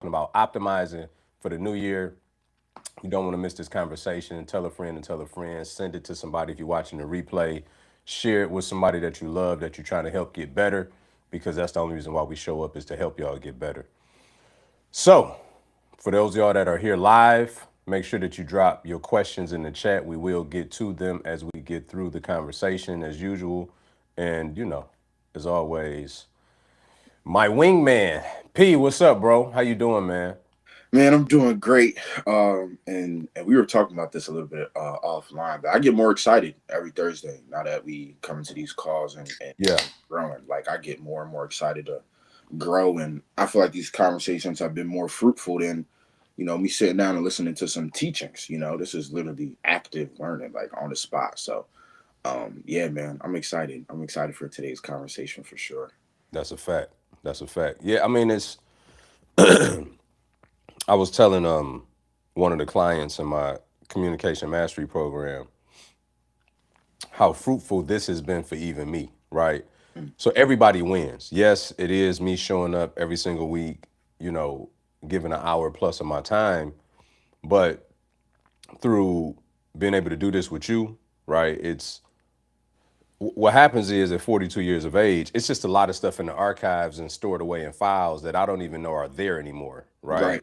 about optimizing for the new year. You don't want to miss this conversation. Tell a friend and tell a friend. Send it to somebody if you're watching the replay. Share it with somebody that you love that you're trying to help get better because that's the only reason why we show up is to help y'all get better. So, for those of y'all that are here live, make sure that you drop your questions in the chat. We will get to them as we get through the conversation as usual. And, as always, my wingman, P, what's up, bro? How you doing, man? Man, I'm doing great. And we were talking about this a little bit offline, but I get more excited every Thursday now that we come into these calls Yeah, and growing. Like I get more and more excited to grow, and I feel like these conversations have been more fruitful than me sitting down and listening to some teachings. This is literally active learning, like on the spot. So, yeah, man, I'm excited. I'm excited for today's conversation for sure. that's a fact. That's a fact. Yeah, I mean, I was telling one of the clients in my communication mastery program how fruitful this has been for even me, right? Mm. So everybody wins. Yes, it is me showing up every single week, you know, giving an hour plus of my time, but through being able to do this with you, right? What happens is at 42 years of age, it's just a lot of stuff in the archives and stored away in files that I don't even know are there anymore, right? Right.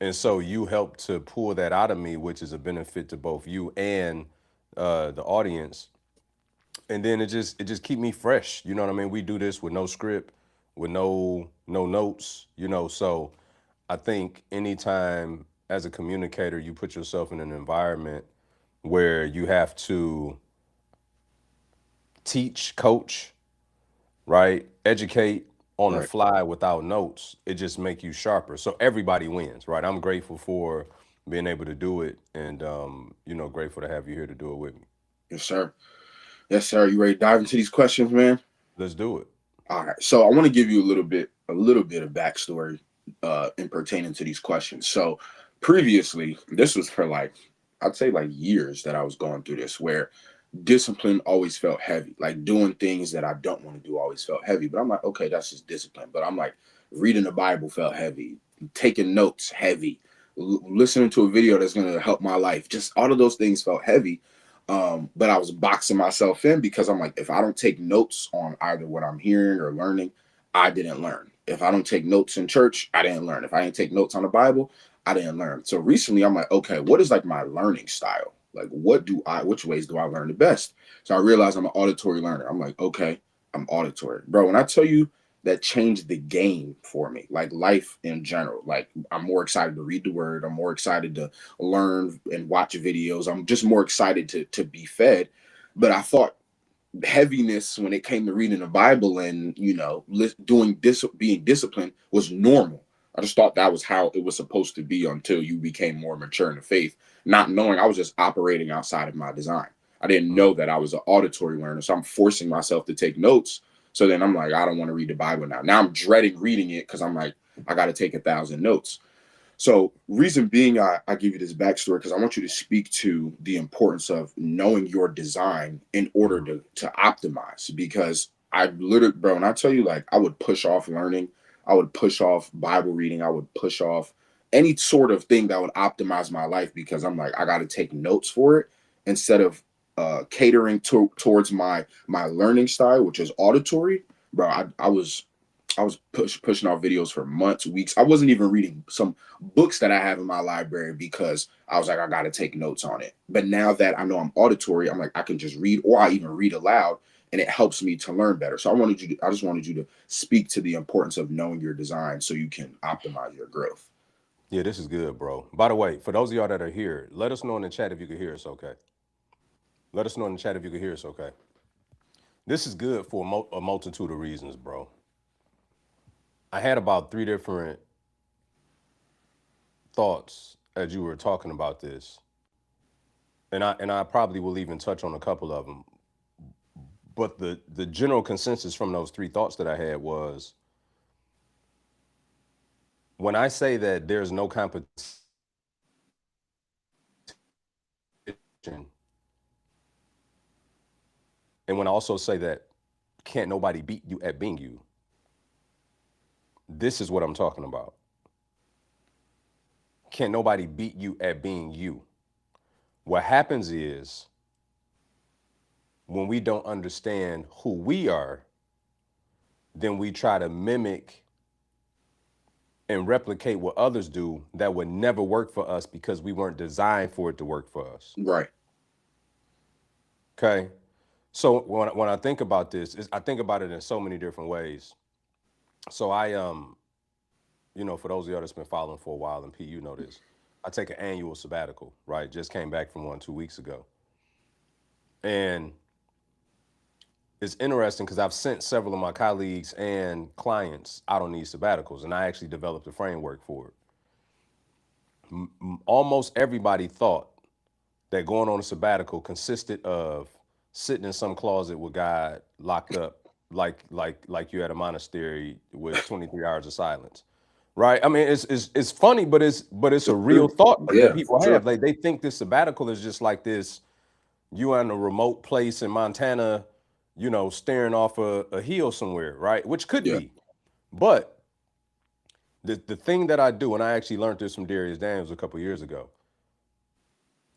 And so you help to pull that out of me, which is a benefit to both you and the audience. And then it just keep me fresh. You know what I mean? We do this with no script, with no notes. So I think anytime as a communicator you put yourself in an environment where you have to teach, coach, right, educate on the Right. fly without notes, it just make you sharper. So everybody wins, right? I'm grateful for being able to do it, and grateful to have you here to do it with me. Yes, sir. Yes, sir. You ready to dive into these questions, man? Let's do it. All right. So I want to give you a little bit of backstory in pertaining to these questions. So previously, this was for like I'd say like years that I was going through this where discipline always felt heavy. Like doing things that I don't want to do always felt heavy. But I'm like, okay, that's just discipline. But I'm like, reading the Bible felt heavy, taking notes heavy, listening to a video that's gonna help my life. Just all of those things felt heavy. But I was boxing myself in because I'm like, if I don't take notes on either what I'm hearing or learning, I didn't learn. If I don't take notes in church, I didn't learn. If I didn't take notes on the Bible, I didn't learn. So recently I'm like, okay, what is like my learning style? Like which ways do I learn the best? So I realized I'm an auditory learner. I'm like, okay, I'm auditory. Bro, when I tell you that changed the game for me, like life in general. Like I'm more excited to read the word. I'm more excited to learn and watch videos. I'm just more excited to be fed. But I thought heaviness when it came to reading the Bible and doing this, being disciplined was normal. I just thought that was how it was supposed to be until you became more mature in the faith, not knowing I was just operating outside of my design. I didn't know that I was an auditory learner, so I'm forcing myself to take notes. So then I'm like, I don't want to read the Bible now. Now I'm dreading reading it because I'm like, I got to take 1,000 notes. So, reason being, I give you this backstory because I want you to speak to the importance of knowing your design in order Mhm. to optimize. Because I literally, bro, and I tell you, like, I would push off learning, I would push off Bible reading, I would push off any sort of thing that would optimize my life because I'm like, I got to take notes for it instead of catering towards my learning style, which is auditory. Bro, I was pushing out videos for months, weeks. I wasn't even reading some books that I have in my library because I was like, I got to take notes on it. But now that I know I'm auditory, I'm like, I can just read or I even read aloud and it helps me to learn better. So I just wanted you to speak to the importance of knowing your design so you can optimize your growth. Yeah, this is good, bro. By the way, for those of y'all that are here, let us know in the chat if you can hear us okay. Let us know in the chat if you can hear us okay. This is good for a multitude of reasons, bro. I had about three different thoughts as you were talking about this, and I probably will even touch on a couple of them. But the general consensus from those three thoughts that I had was when I say that there's no competition, and when I also say that can't nobody beat you at being you, this is what I'm talking about. Can't nobody beat you at being you. What happens is when we don't understand who we are, then we try to mimic and replicate what others do that would never work for us because we weren't designed for it to work for us. Right. Okay. So when I think about this, I think about it in so many different ways. So for those of y'all that's been following for a while, and Pete, you know this, I take an annual sabbatical, right? Just came back from one 2 weeks ago. And it's interesting because I've sent several of my colleagues and clients out on these sabbaticals, and I actually developed a framework for it. Almost everybody thought that going on a sabbatical consisted of sitting in some closet with God locked up like you at a monastery with 23 hours of silence. Right? I mean, it's funny, but it's a real thought that Yeah, people sure. have. Like they think this sabbatical is just like this, you are in a remote place in Montana, staring off a hill somewhere, right? Which could Yeah. be. But the thing that I do, and I actually learned this from Darius Daniels a couple years ago.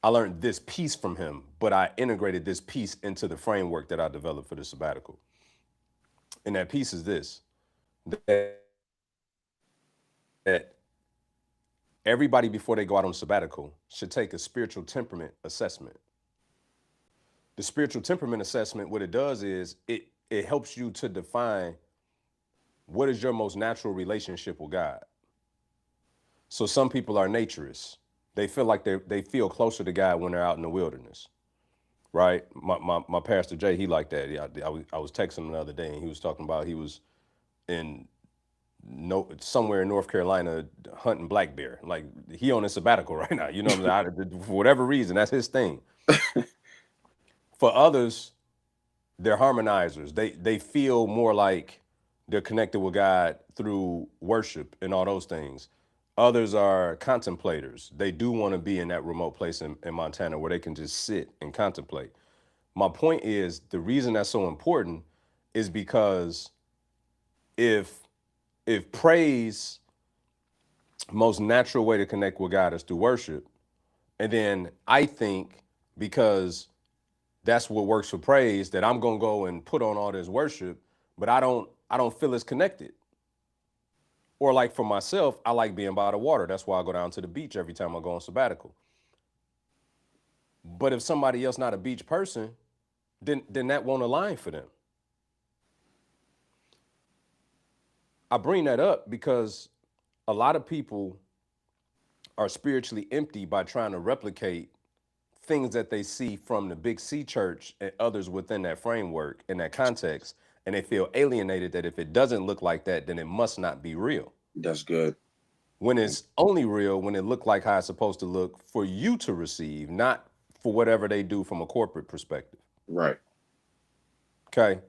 I learned this piece from him, but I integrated this piece into the framework that I developed for the sabbatical. And that piece is this: that everybody before they go out on sabbatical should take a spiritual temperament assessment. The spiritual temperament assessment, what it does is it helps you to define what is your most natural relationship with God. So some people are naturists. They feel like they feel closer to God when they're out in the wilderness, right? My pastor Jay, he like that. Yeah, I was texting him the other day, and he was talking about he was in somewhere in North Carolina hunting black bear. Like he on a sabbatical right now. You know what I'm saying? For whatever reason, that's his thing. For others, they're harmonizers. They feel more like they're connected with God through worship and all those things. Others are contemplators. They do want to be in that remote place in Montana where they can just sit and contemplate. My point is the reason that's so important is because if praise, most natural way to connect with God is through worship, and then I think because that's what works for praise, that I'm gonna go and put on all this worship, but I don't feel as connected. Or like for myself, I like being by the water. That's why I go down to the beach every time I go on sabbatical. But if somebody else not a beach person, then that won't align for them. I bring that up because a lot of people are spiritually empty by trying to replicate things that they see from the big C church and others within that framework in that context, and they feel alienated that if it doesn't look like that, then it must not be real. That's good. When it's only real when it look like how it's supposed to look for you to receive, not for whatever they do from a corporate perspective. Right. Okay.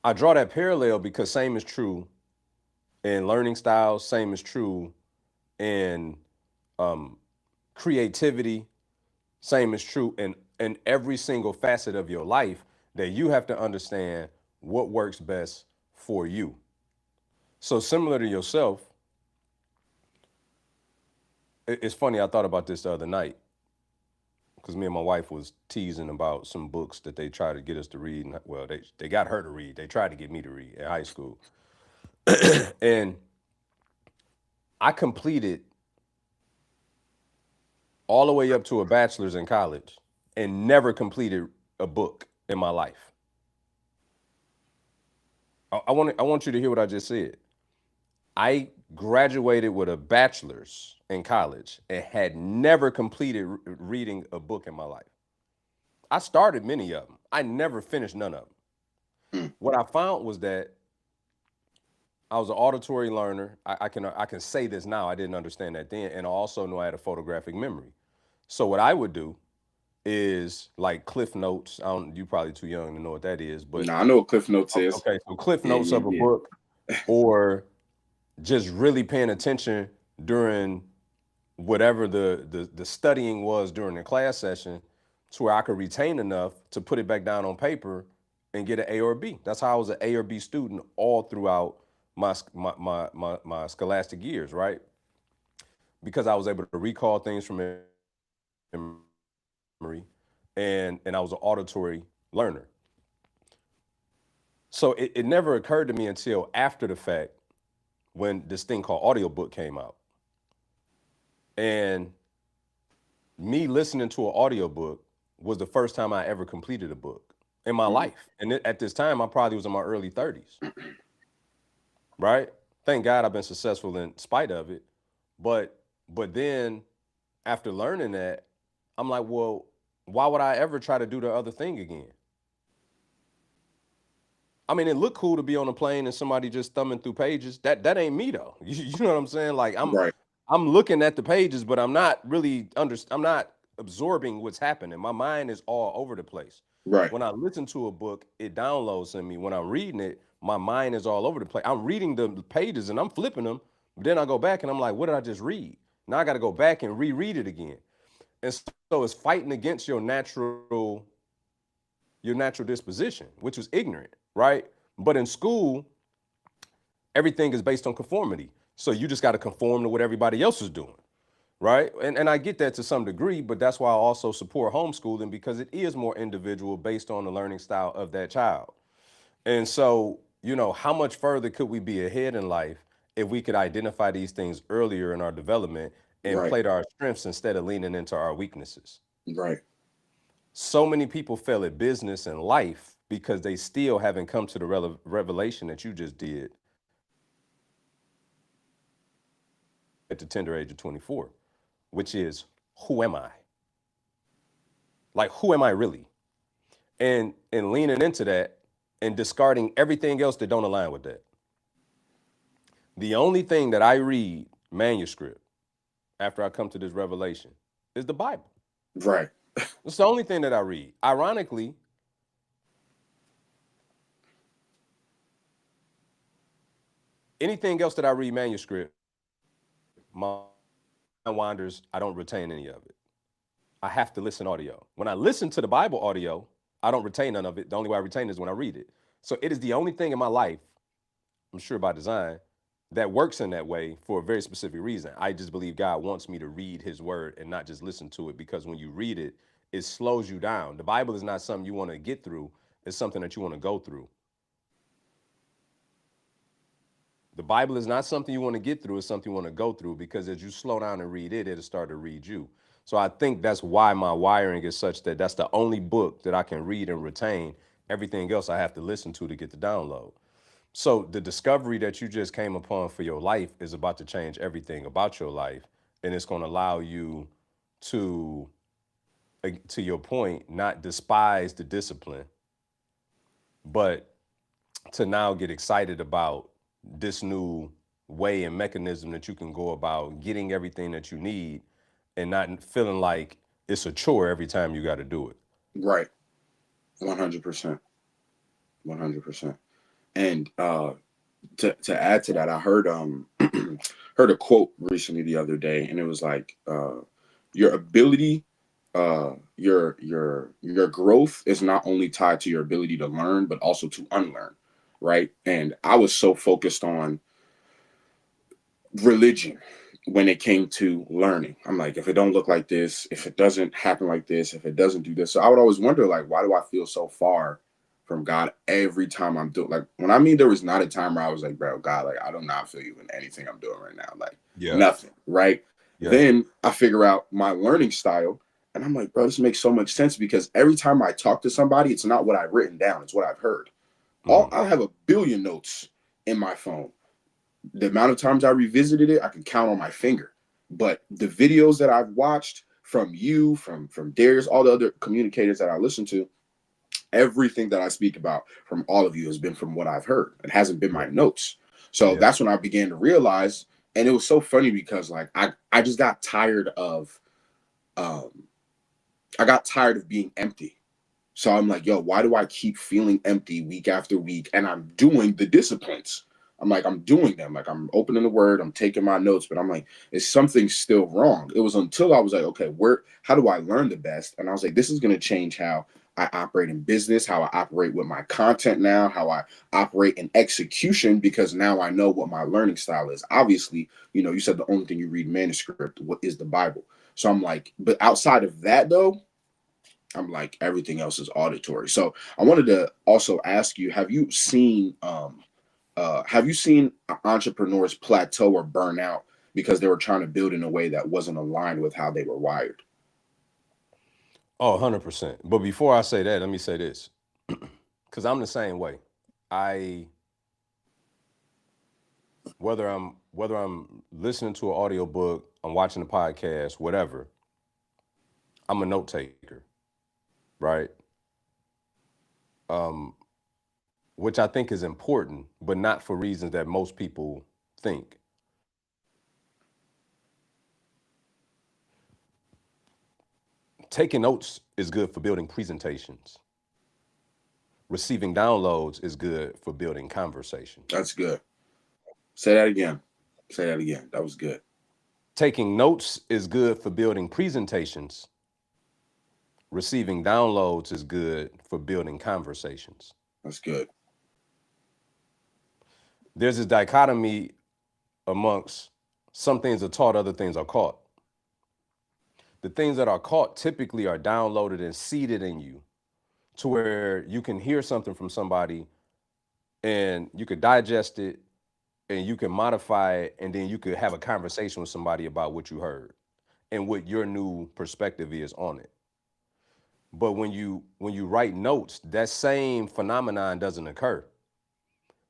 I draw that parallel because same is true in learning styles, same is true in um, creativity, same is true in every single facet of your life, that you have to understand what works best for you. So similar to yourself, it's funny, I thought about this the other night because me and my wife was teasing about some books that they tried to get us to read. And, well, they got her to read. They tried to get me to read in high school. And I completed all the way up to a bachelor's in college and never completed a book in my life. I want you to hear what I just said. I graduated with a bachelor's in college and had never completed reading a book in my life. I started many of them. I never finished none of them. Mm. What I found was that I was an auditory learner. I can say this now. I didn't understand that then, and I also know I had a photographic memory. So what I would do is like Cliff Notes. I don't. You probably too young to know what that is, but Now I know what Cliff Notes is. okay. So Cliff Yeah, Notes yeah, of a yeah. book, or just really paying attention during whatever the studying was during the class session, to where I could retain enough to put it back down on paper and get an A or a B. That's how I was an A or B student all throughout my scholastic years, right? because I was able to recall things from memory, and I was an auditory learner. So it never occurred to me until after the fact when this thing called audiobook came out. And me listening to an audiobook was the first time I ever completed a book in my life. And at this time, I probably was in my early 30s, right? Thank God I've been successful in spite of it. But then after learning that, I'm like, well, why would I ever try to do the other thing again? I mean, it looked cool to be on a plane and somebody just thumbing through pages. That ain't me though. You know what I'm saying? Like Right. I'm looking at the pages, but I'm not really I'm not absorbing what's happening. My mind is all over the place. Right. When I listen to a book, it downloads in me. When I'm reading it, my mind is all over the place. I'm reading the pages and I'm flipping them, but then I go back and I'm like, what did I just read? Now I got to go back and reread it again. And so it's fighting against your natural disposition, which was ignorant, right? But in school, everything is based on conformity. So you just got to conform to what everybody else is doing, right? And I get that to some degree, but that's why I also support homeschooling because it is more individual based on the learning style of that child. And so, how much further could we be ahead in life if we could identify these things earlier in our development and Right. play to our strengths instead of leaning into our weaknesses? Right. So many people fail at business and life because they still haven't come to the revelation that you just did at the tender age of 24, which is, who am I? Like, who am I really? And leaning into that and discarding everything else that don't align with that. The only thing that I read manuscript after I come to this revelation is the Bible. Right. It's the only thing that I read. Ironically, anything else that I read manuscript, my wanders, I don't retain any of it. I have to listen audio. When I listen to the Bible audio, I don't retain none of it. The only way I retain is when I read it. So it is the only thing in my life, I'm sure by design, that works in that way for a very specific reason. I just believe God wants me to read his word and not just listen to it because when you read it, it slows you down. The Bible is not something you want to get through, it's something that you want to go through. The Bible is not something you want to get through, it's something you want to go through because as you slow down and read it, it'll start to read you. So I think that's why my wiring is such that that's the only book that I can read and retain. Everything else I have to listen to get the download. So the discovery that you just came upon for your life is about to change everything about your life, and it's going to allow you to, to your point, not despise the discipline, but to now get excited about this new way and mechanism that you can go about getting everything that you need and not feeling like it's a chore every time you got to do it. Right. 100%. 100%. And to add to that, I heard heard a quote recently the other day, and it was like your ability, your growth is not only tied to your ability to learn, but also to unlearn, right? And I was so focused on religion when it came to learning. I'm like, if it don't look like this, if it doesn't happen like this, if it doesn't do this, so I would always wonder, like, why do I feel so far from God every time I'm doing, like, when I mean there was not a time where I was like, bro, God, like, I do not feel you in anything I'm doing right now, like, Yeah. nothing, right? Yeah. Then I figure out my learning style, and I'm like, bro, this makes so much sense because every time I talk to somebody, it's not what I've written down, it's what I've heard. Mm-hmm. I have a billion notes in my phone. The amount of times I revisited it, I can count on my finger. But the videos that I've watched from you, from Darius, all the other communicators that I listen to, everything that I speak about from all of you has been from what I've heard. It hasn't been my notes. So that's when I began to realize, and it was so funny because like I just got tired of being empty. So I'm like, yo, why do I keep feeling empty week after week? And I'm doing the disciplines. I'm like, I'm doing them. Like, I'm opening the word, I'm taking my notes, but I'm like, is something still wrong? It was until I was like, okay, how do I learn the best? And I was like, this is going to change how I operate in business, how I operate with my content now, how I operate in execution, because now I know what my learning style is. Obviously, you said the only thing you read manuscript, what is the Bible? So I'm like, but outside of that though, I'm like, everything else is auditory. So I wanted to also ask you, have you seen entrepreneurs plateau or burn out because they were trying to build in a way that wasn't aligned with how they were wired? Oh, 100%. But before I say that, let me say this. Cuz I'm the same way. I whether I'm listening to an audio book, I'm watching a podcast, whatever, I'm a note taker, right? Um, which I think is important, but not for reasons that most people think. Taking notes is good for building presentations. Receiving downloads is good for building conversations. That's good. Say that again. Say that again. That was good. Taking notes is good for building presentations. Receiving downloads is good for building conversations. That's good. There's this dichotomy amongst some things are taught, other things are caught. The things that are caught typically are downloaded and seeded in you to where you can hear something from somebody and you could digest it and you can modify it and then you could have a conversation with somebody about what you heard and what your new perspective is on it. But when you write notes, that same phenomenon doesn't occur.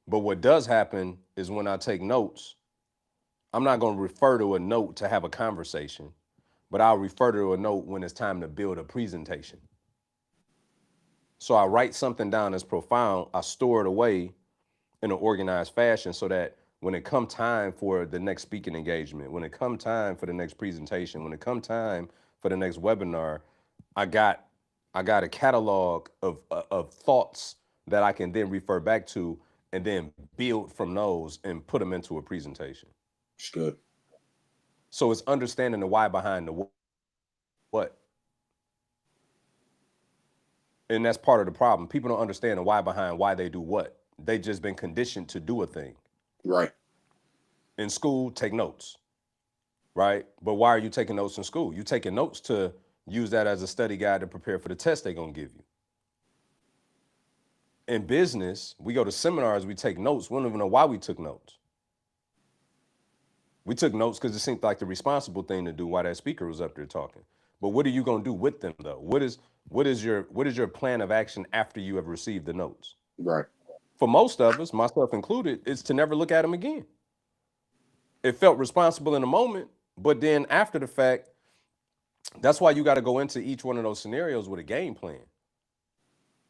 But what does happen is when I take notes, I'm not going to refer to a note to have a conversation, but I'll refer to a note when it's time to build a presentation. So I write something down that's profound, I store it away in an organized fashion so that when it come time for the next speaking engagement, when it come time for the next presentation, when it come time for the next webinar, I got I got a catalog of thoughts that I can then refer back to and then build from those and put them into a presentation. It's good. So it's understanding the why behind the what. And that's part of the problem. People don't understand the why behind why they do what. They just been conditioned to do a thing. Right. In school, take notes, right? But why are you taking notes in school? You taking notes to use that as a study guide to prepare for the test they're gonna give you. In business, we go to seminars, we take notes. We don't even know why we took notes. We took notes because it seemed like the responsible thing to do while that speaker was up there talking. But what are you gonna do with them though? What is your plan of action after you have received the notes? Right. For most of us, myself included, is to never look at them again. It felt responsible in the moment, but then after the fact, that's why you got to go into each one of those scenarios with a game plan.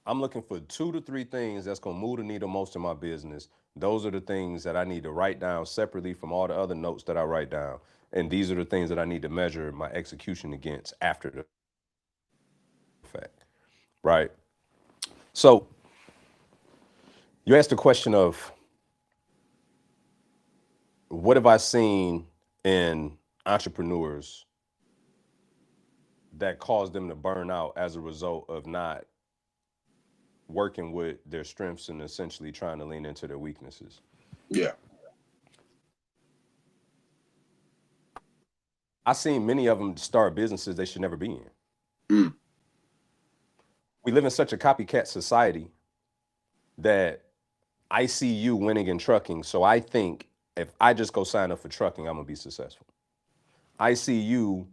I'm looking for 2 to 3 things that's going to move the needle most in my business. Those are the things that I need to write down separately from all the other notes that I write down. And these are the things that I need to measure my execution against after the fact. Right. So you asked the question of what have I seen in entrepreneurs that caused them to burn out as a result of not working with their strengths and essentially trying to lean into their weaknesses. Yeah. I seen many of them start businesses they should never be in. Mm. We live in such a copycat society that I see you winning in trucking, so I think if I just go sign up for trucking, I'm gonna be successful. I see you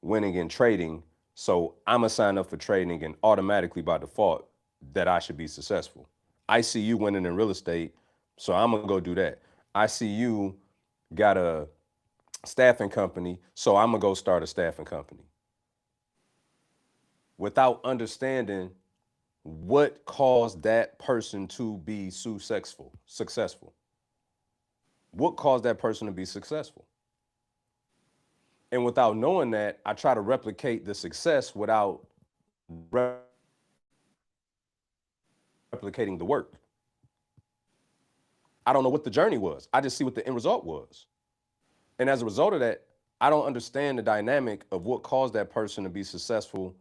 winning in trading, so I'm gonna sign up for trading and automatically by default that I should be successful. I see you winning in real estate, so I'm gonna go do that. I see you got a staffing company, so I'm gonna go start a staffing company without understanding what caused that person to be successful. What caused that person to be successful? And without knowing that, I try to replicate the success without replicating the work. I don't know what the journey was. I just see what the end result was. And as a result of that, I don't understand the dynamic of what caused that person to be successful.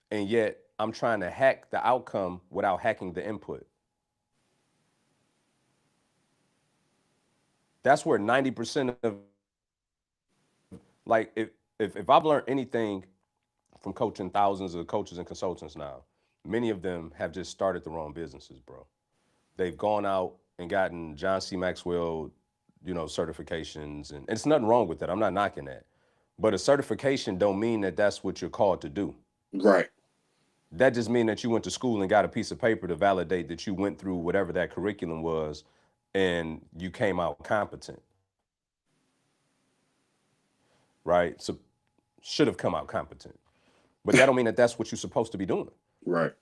And yet I'm trying to hack the outcome without hacking the input. That's where 90% of, like, if I've learned anything from coaching thousands of coaches and consultants now, many of them have just started their own businesses, bro. They've gone out and gotten John C. Maxwell, certifications, and it's nothing wrong with that. I'm not knocking that. But a certification don't mean that that's what you're called to do. Right. That just means that you went to school and got a piece of paper to validate that you went through whatever that curriculum was and you came out competent. Right? So should have come out competent. But that don't mean that that's what you're supposed to be doing. Right.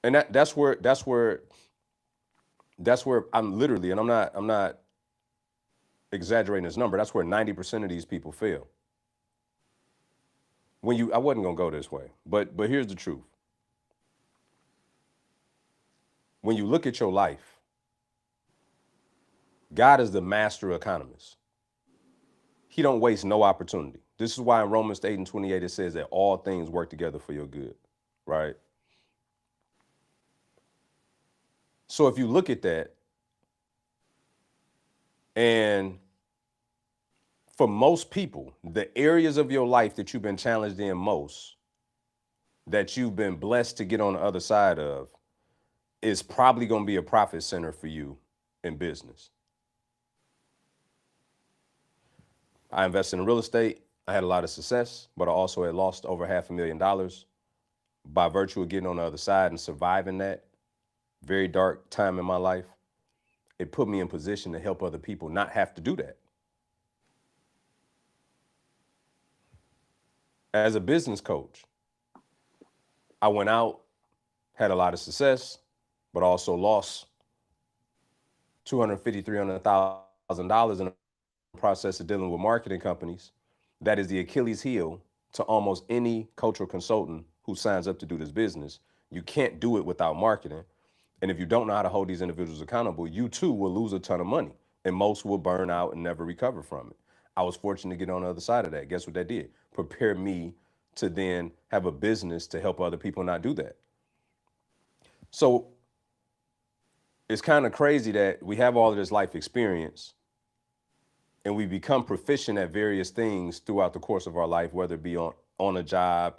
And that's where I'm literally, and I'm not exaggerating this number, that's where 90% of these people fail. I wasn't gonna go this way, but here's the truth. When you look at your life, God is the master economist. He don't waste no opportunity. This is why in Romans 8:28 it says that all things work together for your good, right? So if you look at that, and for most people, the areas of your life that you've been challenged in most, that you've been blessed to get on the other side of, is probably going to be a profit center for you in business. I invested in real estate. I had a lot of success, but I also had lost over $500,000 by virtue of getting on the other side and surviving that very dark time in my life. It put me in position to help other people not have to do that. As a business coach, I went out, had a lot of success, but also lost $250,000, $300,000 in the process of dealing with marketing companies. That is the Achilles heel to almost any cultural consultant who signs up to do this business. You can't do it without marketing. And if you don't know how to hold these individuals accountable, you too will lose a ton of money, and most will burn out and never recover from it. I was fortunate to get on the other side of that. Guess what that did? Prepare me to then have a business to help other people not do that. So it's kind of crazy that we have all of this life experience and we become proficient at various things throughout the course of our life, whether it be on a job,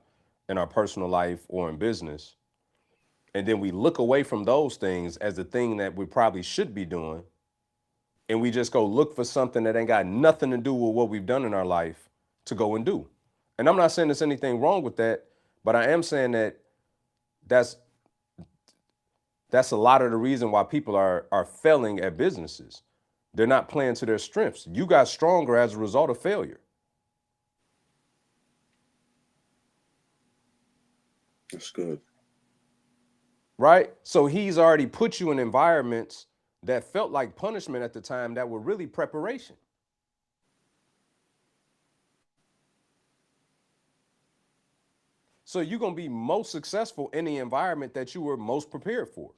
in our personal life, or in business. And then we look away from those things as the thing that we probably should be doing. And we just go look for something that ain't got nothing to do with what we've done in our life to go and do. And I'm not saying there's anything wrong with that, but I am saying that that's a lot of the reason why people are failing at businesses. They're not playing to their strengths. You got stronger as a result of failure. That's good. Right? So he's already put you in environments that felt like punishment at the time that were really preparation. So you're going to be most successful in the environment that you were most prepared for.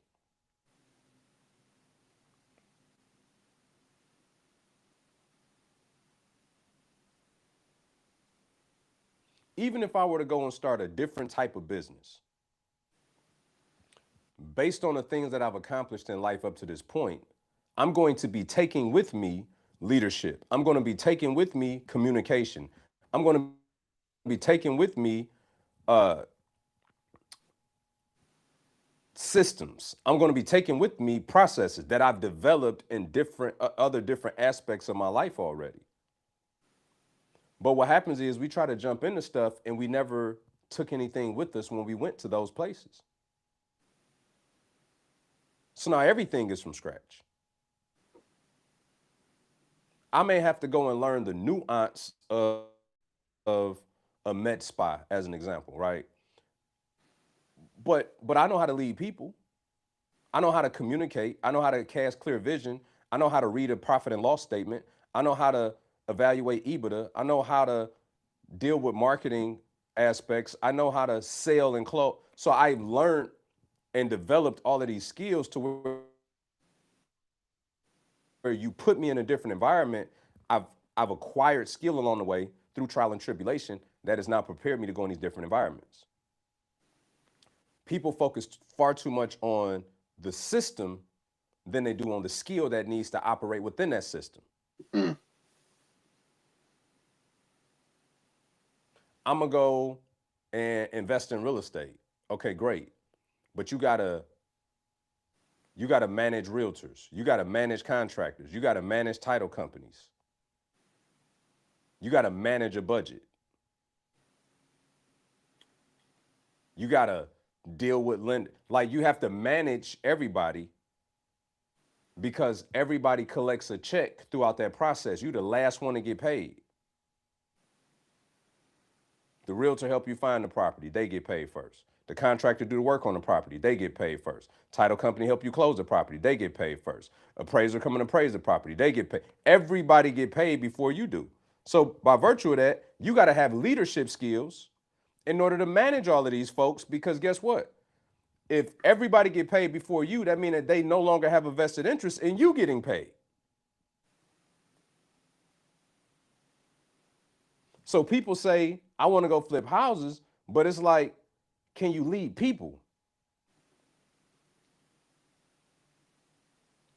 Even if I were to go and start a different type of business, based on the things that I've accomplished in life up to this point, I'm going to be taking with me leadership. I'm going to be taking with me communication. I'm going to be taking with me systems. I'm going to be taking with me processes that I've developed in other different aspects of my life already. But what happens is we try to jump into stuff and we never took anything with us when we went to those places. So now everything is from scratch. I may have to go and learn the nuance of a med spa as an example, right? But I know how to lead people. I know how to communicate. I know how to cast clear vision. I know how to read a profit and loss statement. I know how to evaluate EBITDA. I know how to deal with marketing aspects. I know how to sell and close. So I've learned and developed all of these skills to where you put me in a different environment. I've acquired skill along the way through trial and tribulation that has now prepared me to go in these different environments. People focus far too much on the system than they do on the skill that needs to operate within that system. Mm. I'm gonna go and invest in real estate. Okay, great. But you gotta manage realtors. You gotta manage contractors. You gotta manage title companies. You gotta manage a budget. You gotta deal with lend. Like you have to manage everybody because everybody collects a check throughout that process. You the last one to get paid. The realtor help you find the property, they get paid first. The contractor do the work on the property, they get paid first. Title company help you close the property, they get paid first. Appraiser come and appraise the property, they get paid. Everybody get paid before you do. So by virtue of that, you got to have leadership skills in order to manage all of these folks because guess what? If everybody get paid before you, that means that they no longer have a vested interest in you getting paid. So people say, I want to go flip houses, but it's like, can you lead people?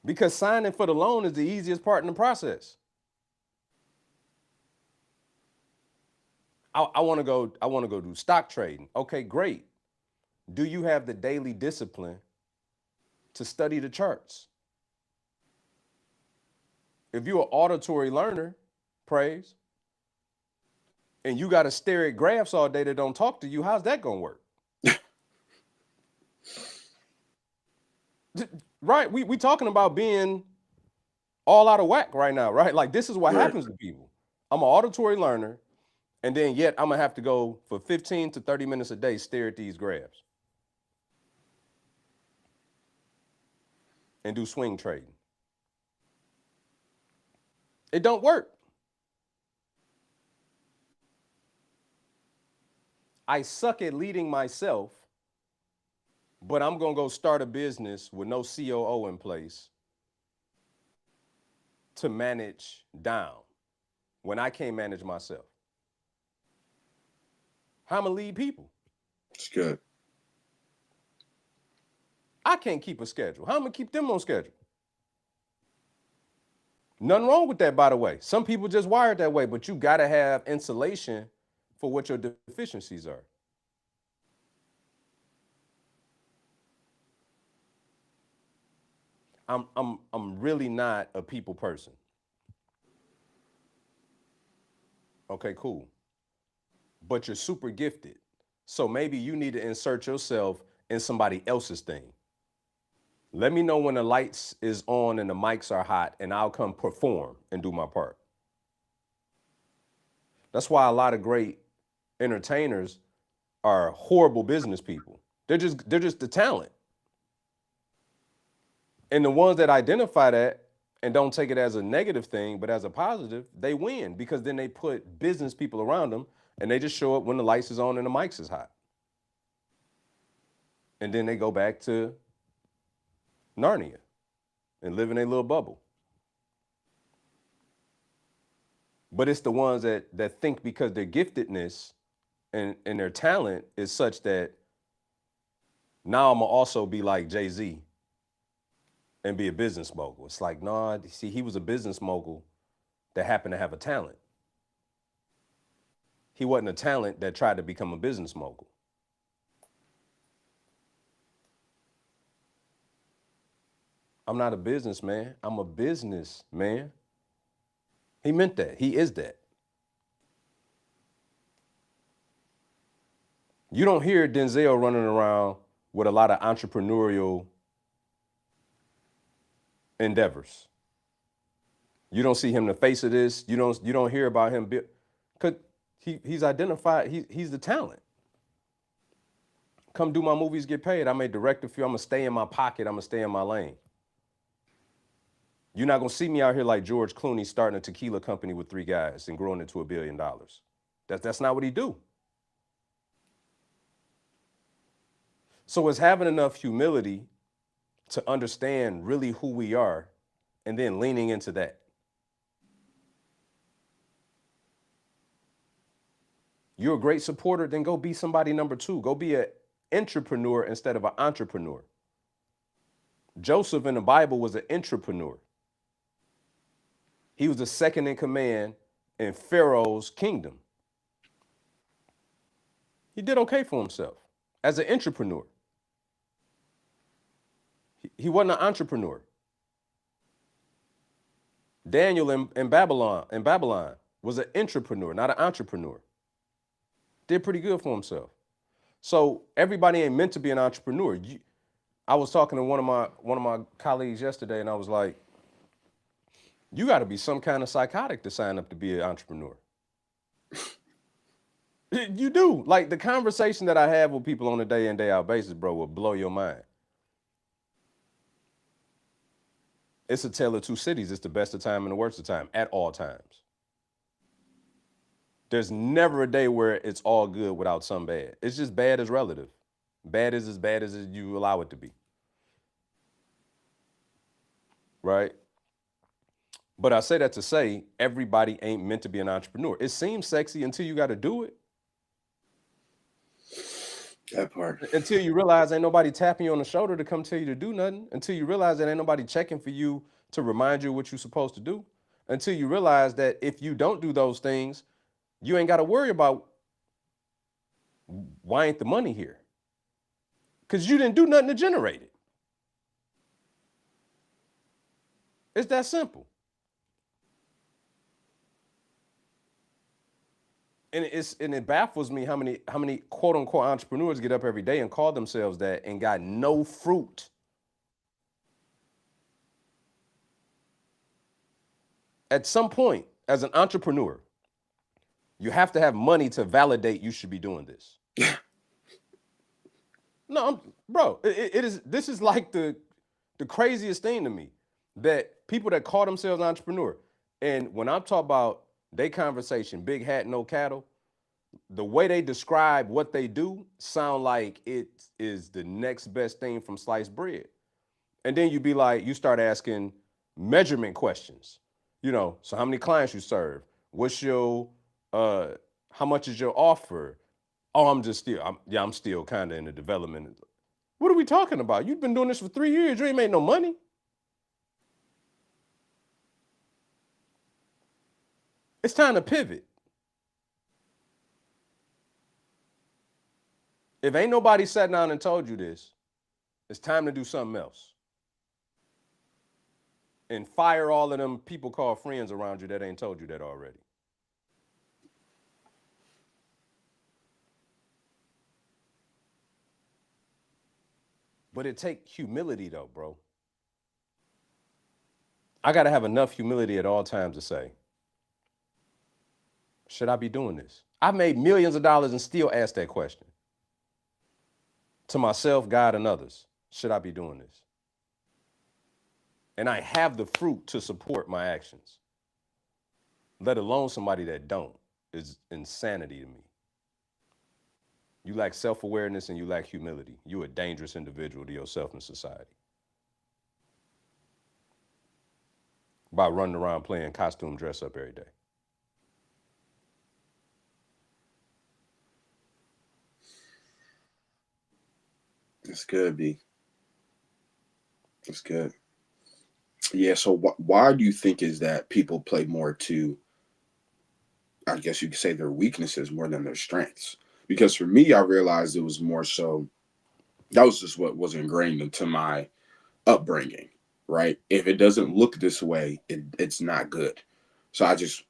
Because signing for the loan is the easiest part in the process. I want to go. I want to go do stock trading. Okay, great. Do you have the daily discipline to study the charts? If you're an auditory learner, praise, and you got to stare at graphs all day that don't talk to you, how's that gonna work? Right? We talking about being all out of whack right now, right? Like this is what Right. happens to people. I'm an auditory learner, and then yet I'm gonna have to go for 15 to 30 minutes a day stare at these graphs and do swing trading. It don't work. I suck at leading myself, but I'm gonna go start a business with no COO in place to manage down when I can't manage myself. How am I lead people? It's good. I can't keep a schedule. How am I gonna keep them on schedule? Nothing wrong with that, by the way. Some people just wired that way, but you gotta have insulation for what your deficiencies are. I'm really not a people person. Okay, cool. But you're super gifted. So maybe you need to insert yourself in somebody else's thing. Let me know when the lights is on and the mics are hot and I'll come perform and do my part. That's why a lot of great entertainers are horrible business people. They're just the talent. And the ones that identify that and don't take it as a negative thing, but as a positive, they win because then they put business people around them and they just show up when the lights is on and the mics is hot. And then they go back to Narnia and live in a little bubble. But it's the ones that think because their giftedness and their talent is such that now I'm gonna also be like Jay-Z and be a business mogul. It's like, nah, see, he was a business mogul that happened to have a talent. He wasn't a talent that tried to become a business mogul. I'm not a businessman. I'm a businessman. He meant that. He is that. You don't hear Denzel running around with a lot of entrepreneurial endeavors. You don't see him the face of this. You don't hear about him because he's identified. He's the talent. Come do my movies, get paid. I may direct a few. I'm gonna stay in my pocket. I'm gonna stay in my lane. You're not gonna see me out here like George Clooney starting a tequila company with 3 guys and growing it to $1 billion. That's not what he do. So it's having enough humility to understand really who we are and then leaning into that. You're a great supporter, then go be somebody number two. Go be a intrapreneur instead of an entrepreneur. Joseph in the Bible was an entrepreneur. He was the second in command in Pharaoh's kingdom. He did okay for himself as an entrepreneur. He wasn't an entrepreneur. Daniel in Babylon was an entrepreneur, not an entrepreneur. Did pretty good for himself. So everybody ain't meant to be an entrepreneur. I was talking to one of my colleagues yesterday, and I was like, you got to be some kind of psychotic to sign up to be an entrepreneur. You do. Like the conversation that I have with people on a day in, day out basis, bro, will blow your mind. It's a tale of two cities. It's the best of time and the worst of time at all times. There's never a day where it's all good without some bad. It's just bad is relative. Bad is as bad as you allow it to be. Right? But I say that to say everybody ain't meant to be an entrepreneur. It seems sexy until you got to do it. That part. Until you realize ain't nobody tapping you on the shoulder to come tell you to do nothing. Until you realize that ain't nobody checking for you to remind you what you're supposed to do. Until you realize that if you don't do those things, you ain't got to worry about why ain't the money here? Because you didn't do nothing to generate it. It's that simple. And it baffles me how many quote unquote entrepreneurs get up every day and call themselves that and got no fruit. At some point, as an entrepreneur, you have to have money to validate you should be doing this. No, bro, it is. This is like the craziest thing to me, that people that call themselves entrepreneur, and when I'm talking about they conversation, big hat, no cattle, the way they describe what they do sound like it is the next best thing from sliced bread. And then you be like, you start asking measurement questions. So how many clients you serve? What's your how much is your offer? Oh, I'm still kind of in the development. What are we talking about? You've been doing this for 3 years. You ain't made no money. It's time to pivot. If ain't nobody sat down and told you this, it's time to do something else. And fire all of them people called friends around you that ain't told you that already. But it take humility though, bro. I got to have enough humility at all times to say, should I be doing this? I've made millions of dollars and still ask that question to myself, God, and others. Should I be doing this? And I have the fruit to support my actions, let alone somebody that don't. Is insanity to me. You lack self-awareness and you lack humility. You're a dangerous individual to yourself and society. By running around playing costume dress up every day. That's good, B. That's good. Yeah. So why do you think is that people play more to, I guess you could say, their weaknesses more than their strengths? Because for me, I realized it was more so that was just what was ingrained into my upbringing, right? If it doesn't look this way, it's not good. So I just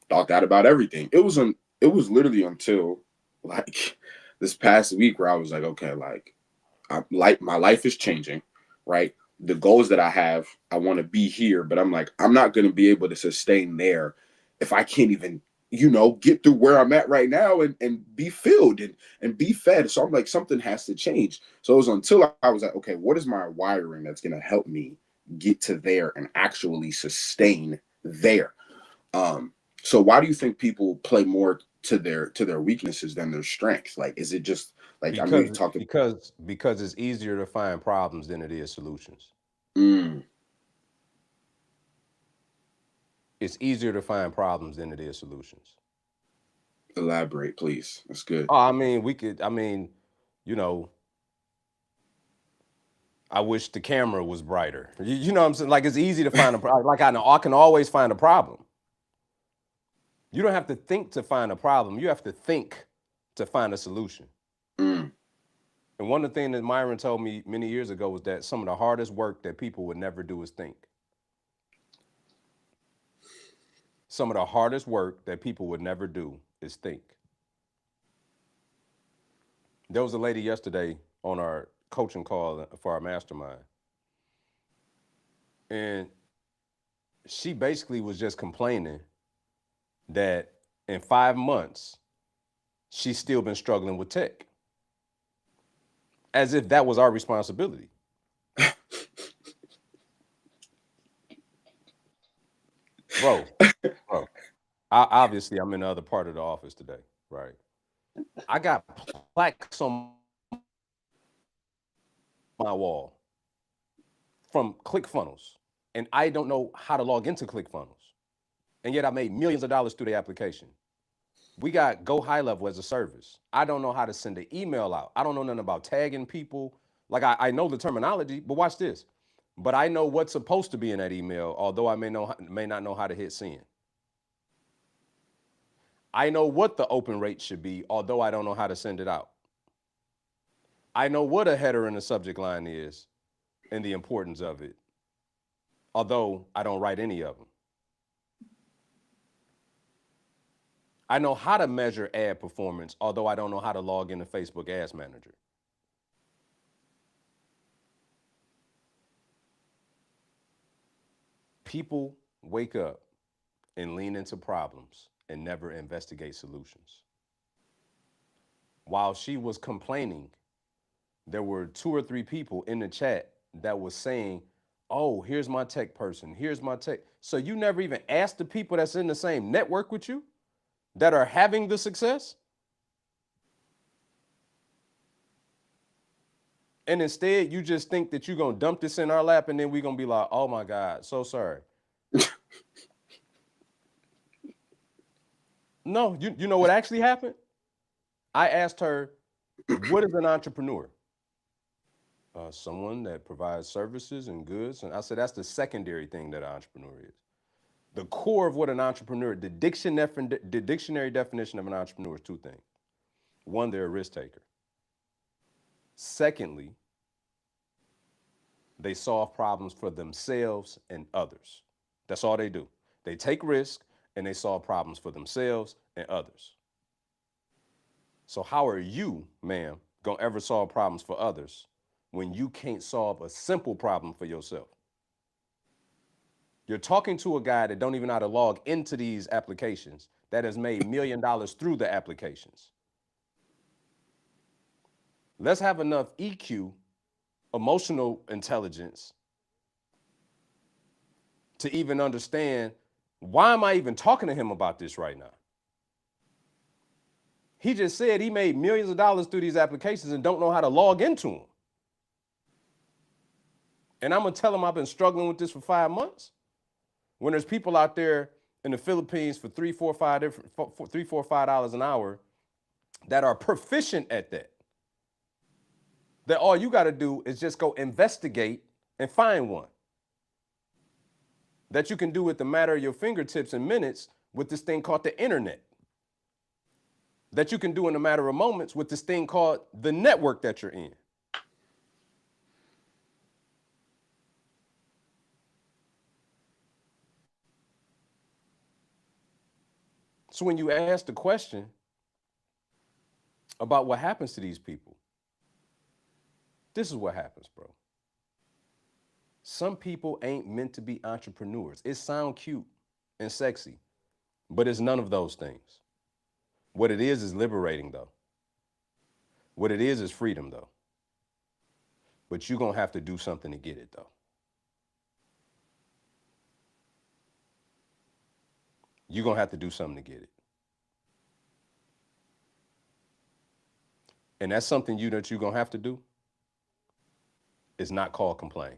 thought that about everything. It was literally until like this past week where I was like, okay, like my life is changing, right? The goals that I have, I want to be here, but I'm like, I'm not going to be able to sustain there if I can't even, get through where I'm at right now and be filled and be fed. So I'm like, something has to change. So it was until I was like, okay, what is my wiring that's going to help me get to there and actually sustain there? So why do you think people play more to their weaknesses than their strengths? Like, is it just like, I know you Because talked about. because it's easier to find problems than it is solutions. Mm, It's easier to find problems than it is solutions. elaborate, please. That's good. Oh, I mean, we could. I mean, you know, I wish the camera was brighter. You know what I'm saying? Like it's easy to find a problem. Like I know I can always find a problem. You don't have to think to find a problem. You have to think to find a solution. Mm. And one of the things that Myron told me many years ago was that some of the hardest work that people would never do is think. Some of the hardest work that people would never do is think. There was a lady yesterday on our coaching call for our mastermind, and she basically was just complaining that in 5 months, she's still been struggling with tech, as if that was our responsibility. Bro, bro, obviously I'm in the other part of the office today, right? I got plaques on my wall from ClickFunnels, and I don't know how to log into ClickFunnels. And yet I made millions of dollars through the application. We got Go High Level as a service. I don't know how to send an email out. I don't know nothing about tagging people. Like I know the terminology, but watch this. But I know what's supposed to be in that email, although I may not know how to hit send. I know what the open rate should be, although I don't know how to send it out. I know what a header and a subject line is and the importance of it, although I don't write any of them. I know how to measure ad performance, although I don't know how to log into Facebook Ads Manager. People wake up and lean into problems and never investigate solutions. While she was complaining, there were 2 or 3 people in the chat that was saying, "Oh, here's my tech person. Here's my tech." So you never even asked the people that's in the same network with you that are having the success? And instead, you just think that you're going to dump this in our lap and then we're going to be like, "Oh my God, so sorry." No, you know what actually happened? I asked her, "What is an entrepreneur?" Someone that provides services and goods. And I said, that's the secondary thing that an entrepreneur is. The core of what an entrepreneur, the dictionary definition of an entrepreneur is 2 things. One, they're a risk taker. Secondly, they solve problems for themselves and others. That's all they do. They take risk and they solve problems for themselves and others. So how are you, ma'am, gonna ever solve problems for others when you can't solve a simple problem for yourself? You're talking to a guy that don't even know how to log into these applications that has made $1 million through the applications. Let's have enough EQ, emotional intelligence, to even understand, why am I even talking to him about this right now? He just said he made millions of dollars through these applications and don't know how to log into them. And I'm gonna tell him I've been struggling with this for 5 months, when there's people out there in the Philippines for $3, $4, $5 an hour that are proficient at that. That all you got to do is just go investigate and find one. That you can do with the matter of your fingertips in minutes with this thing called the internet. That you can do in a matter of moments with this thing called the network that you're in. So when you ask the question about what happens to these people, this is what happens, bro. Some people ain't meant to be entrepreneurs. It sounds cute and sexy, but it's none of those things. What it is liberating, though. What it is freedom, though. But you're going to have to do something to get it, though. You're going to have to do something to get it. And that's something that you're going to have to do. It's not called complain.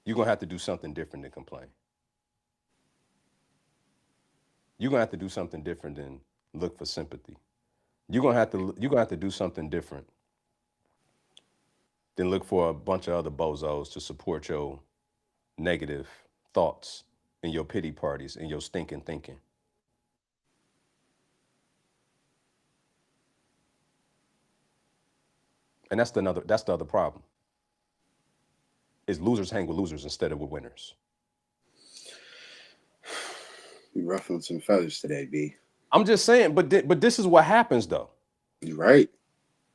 You're going to have to do something different than complain. You're going to have to do something different than look for sympathy. You're going to have to do something different then look for a bunch of other bozos to support your negative thoughts and your pity parties and your stinking thinking. And that's the other problem. Is losers hang with losers instead of with winners. You ruffling some feathers today, B. I'm just saying, but this is what happens though. You right.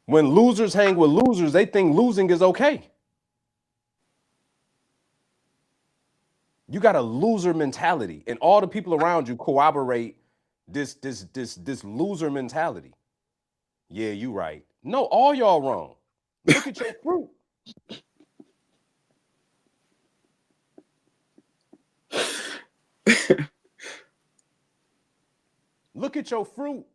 When losers hang with losers, they think losing is okay. You got a loser mentality, and all the people around you corroborate this loser mentality. Yeah, you right. No, all y'all wrong. Look at your fruit. Look at your fruit.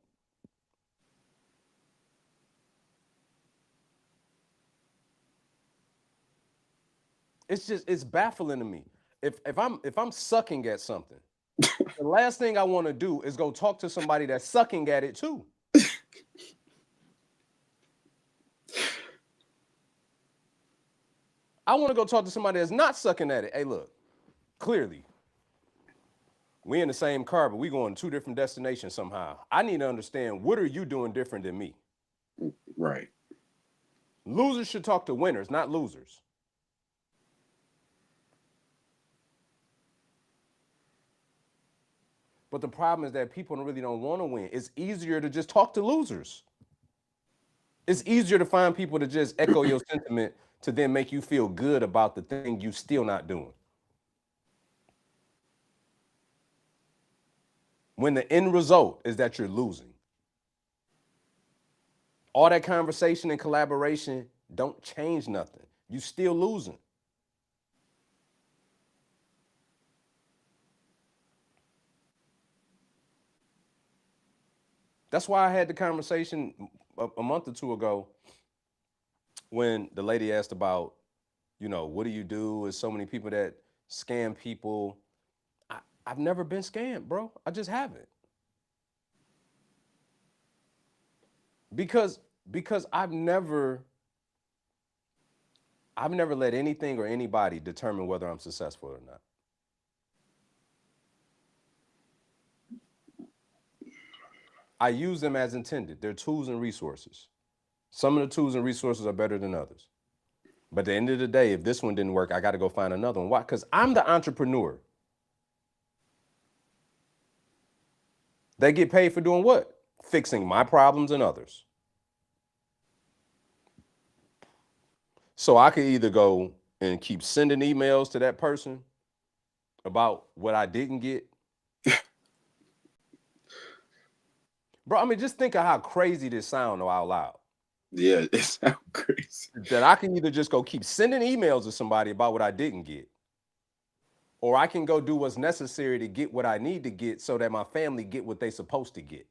It's baffling to me. If I'm sucking at something, the last thing I want to do is go talk to somebody that's sucking at it too. I want to go talk to somebody that's not sucking at it. Hey, look, clearly, we in the same car, but we going to two different destinations somehow. I need to understand, what are you doing different than me? Right. Losers should talk to winners, not losers. But the problem is that people really don't want to win. It's easier to just talk to losers. It's easier to find people to just echo your sentiment to then make you feel good about the thing you still not doing. When the end result is that you're losing. All that conversation and collaboration don't change nothing. You still losing. That's why I had the conversation a month or two ago when the lady asked about, what do you do with so many people that scam people? I've never been scammed, bro. I just haven't. Because I've never let anything or anybody determine whether I'm successful or not. I use them as intended. They're tools and resources. Some of the tools and resources are better than others. But at the end of the day, if this one didn't work, I got to go find another one. Why? Because I'm the entrepreneur. They get paid for doing what? Fixing my problems and others. So I could either go and keep sending emails to that person about what I didn't get. Bro, I mean, just think of how crazy this sounds out loud. Yeah, it sounds crazy. That I can either just go keep sending emails to somebody about what I didn't get, or I can go do what's necessary to get what I need to get so that my family get what they supposed to get.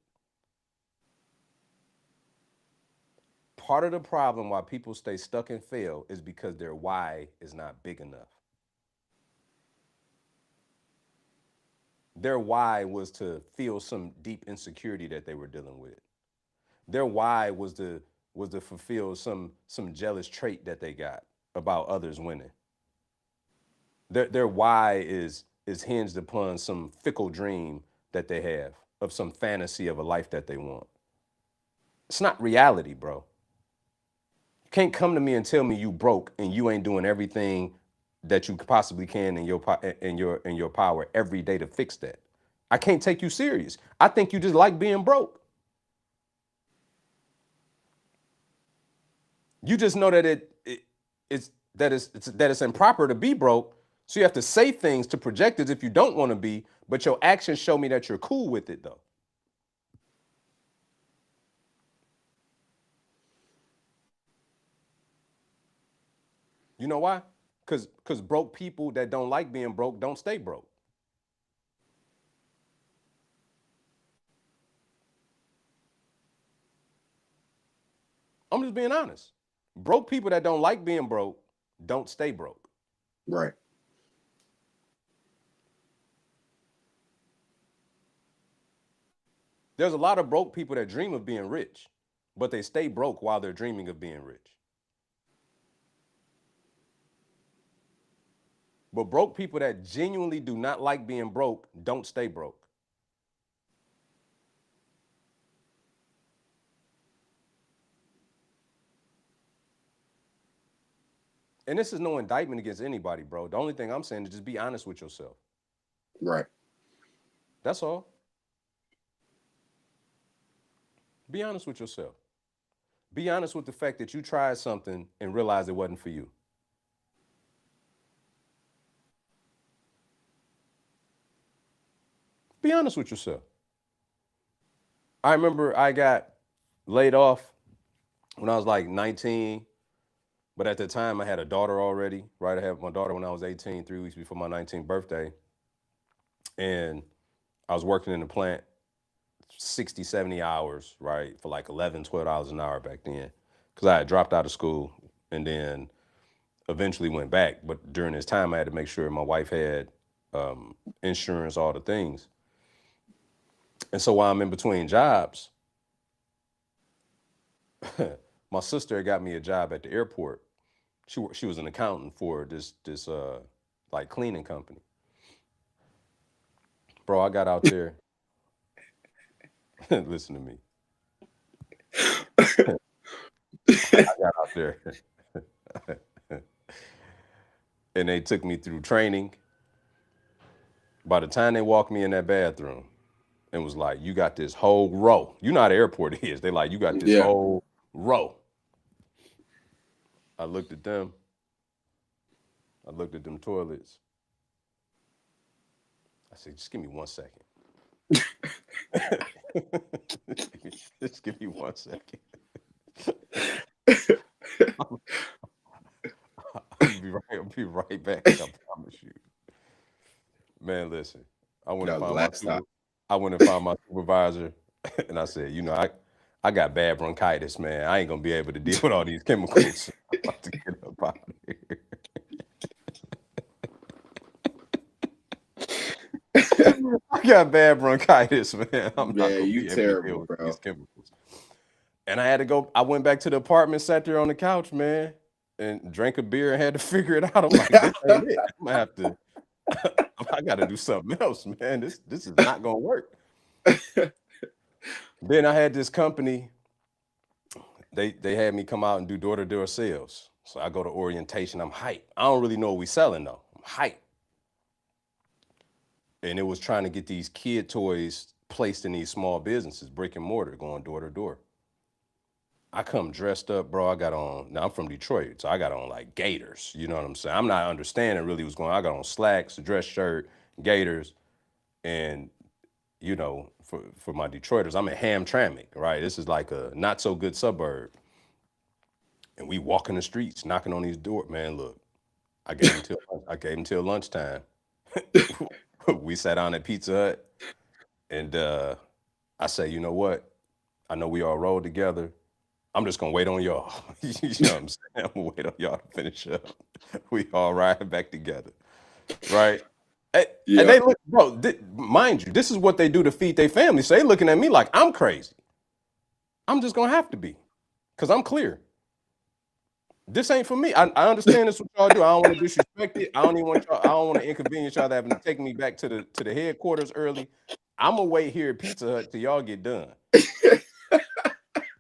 Part of the problem why people stay stuck and fail is because their why is not big enough. Their why was to feel some deep insecurity that they were dealing with. Their why was to fulfill some jealous trait that they got about others winning. Their why is hinged upon some fickle dream that they have of some fantasy of a life that they want. It's not reality, bro. You can't come to me and tell me you broke and you ain't doing everything that you possibly can in your power every day to fix that. I can't take you serious. I think you just like being broke. You just know that it's improper to be broke. So you have to say things to project as if you don't want to be, but your actions show me that you're cool with it though. You know why? Because broke people that don't like being broke don't stay broke. I'm just being honest. Broke people that don't like being broke don't stay broke. Right. There's a lot of broke people that dream of being rich, but they stay broke while they're dreaming of being rich. But broke people that genuinely do not like being broke don't stay broke. And this is no indictment against anybody, bro. The only thing I'm saying is just be honest with yourself. Right. That's all. Be honest with yourself. Be honest with the fact that you tried something and realized it wasn't for you. Be honest with yourself. I remember I got laid off when I was like 19, but at the time I had a daughter already, right? I had my daughter when I was 18, 3 weeks before my 19th birthday. And I was working in the plant 60, 70 hours, right? For like 11, $12 an hour back then. Because I had dropped out of school and then eventually went back. But during this time, I had to make sure my wife had insurance, all the things. And so while I'm in between jobs, my sister got me a job at the airport. She was an accountant for this like cleaning company. Bro, I got out there. Listen to me. I got out there, and they took me through training. By the time they walked me in that bathroom, and was like, "You got this whole row." You know how the airport is. They like, "You got this Yeah. whole row." I looked at them. I looked at them toilets. I said, "Just give me 1 second." Just give me 1 second. I'll be right back. I promise you. Man, listen. I went and That was the found my last time. I went and found my supervisor, and I said, I got bad bronchitis, man. I ain't gonna be able to deal with all these chemicals. I'm about to get up out of here. I got bad bronchitis, man. I'm not Man, gonna you be able to deal terrible, with these bro. chemicals. And I had to go. I went back to the apartment, sat there on the couch, man, and drank a beer and had to figure it out. I'm like, this ain't it. I'm gonna have to. I got to do something else, man. This is not gonna work. Then I had this company. They had me come out and do door to door sales. So I go to orientation. I'm hyped. I don't really know what we selling though. I'm hyped. And it was trying to get these kid toys placed in these small businesses, brick and mortar, going door to door. I come dressed up, bro. I got on. Now I'm from Detroit, so I got on like Gators. You know what I'm saying? I'm not understanding really what's going on. I got on slacks, a dress shirt, Gators, and for my Detroiters, I'm in Hamtramck, right? This is like a not so good suburb, and we walking the streets, knocking on these doors. Man, look, I gave him till lunchtime. We sat down at Pizza Hut, and I say, you know what? I know we all rode together. I'm just gonna wait on y'all. You know what I'm saying? I'm gonna wait on y'all to finish up. We all riding back together, right? And Yeah. they look, bro. Mind you, this is what they do to feed their family. So they looking at me like I'm crazy. I'm just gonna have to be, cause I'm clear. This ain't for me. I understand this what y'all do. I don't want to disrespect it. I don't even want y'all. I don't want to inconvenience y'all having to take me back to the headquarters early. I'm gonna wait here at Pizza Hut till y'all get done,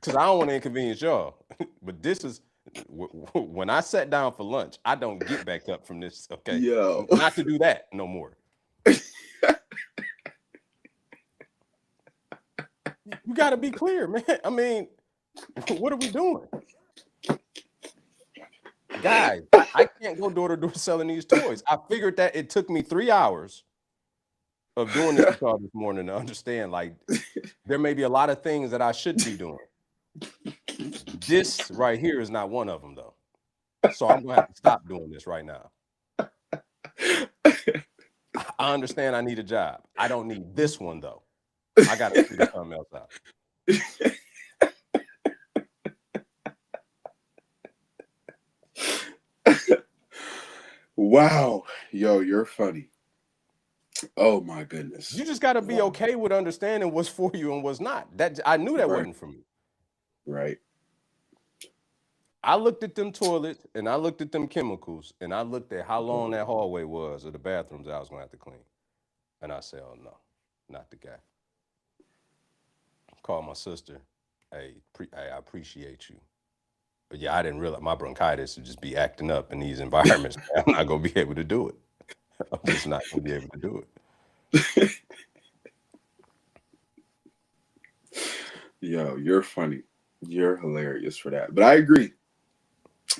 cause I don't want to inconvenience y'all. But this is when I sat down for lunch. I don't get back up from this. Okay, Yo. not to do that no more. You got to be clear, man. I mean, what are we doing? Guys, I can't go door to door selling these toys. I figured that it took me 3 hours of doing this with y'all this morning to understand like there may be a lot of things that I shouldn't be doing. This right here is not one of them though. So I'm gonna have to stop doing this right now. I understand I need a job. I don't need this one though. I gotta figure something else out. Wow. Yo, you're funny. Oh my goodness. You just gotta be Wow. okay with understanding what's for you and what's not. That I knew that Right. wasn't for me. Right. I looked at them toilets and I looked at them chemicals and I looked at how long that hallway was or the bathrooms I was gonna have to clean. And I said, oh no, not the guy. Called my sister. Hey, I appreciate you. But yeah, I didn't realize my bronchitis would just be acting up in these environments. I'm not gonna be able to do it. I'm just not gonna be able to do it. Yo, you're funny. You're hilarious for that. But I agree.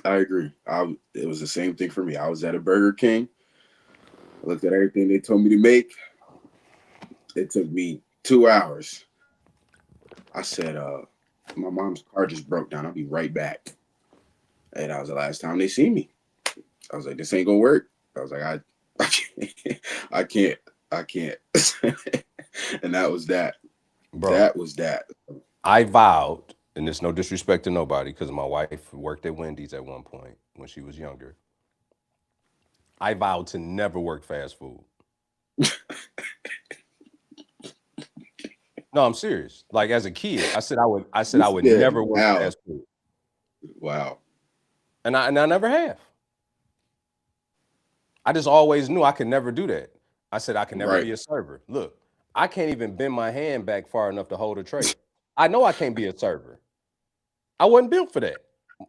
I agree. It was the same thing for me. I was at a Burger King. I looked at everything they told me to make. It took me 2 hours. I said, my mom's car just broke down. I'll be right back. And that was the last time they see me. I was like, this ain't gonna work. I was like, I can't, I can't, I can't. And that was that. Bro, That was that. I vowed, and it's no disrespect to nobody, because my wife worked at Wendy's at one point when she was younger. I vowed to never work fast food. No, I'm serious. Like as a kid, I said I would Yeah, never work wow. fast food. Wow. And I never have. I just always knew I could never do that. I said I could never Right. be a server. Look, I can't even bend my hand back far enough to hold a tray. I know I can't be a server. I wasn't built for that.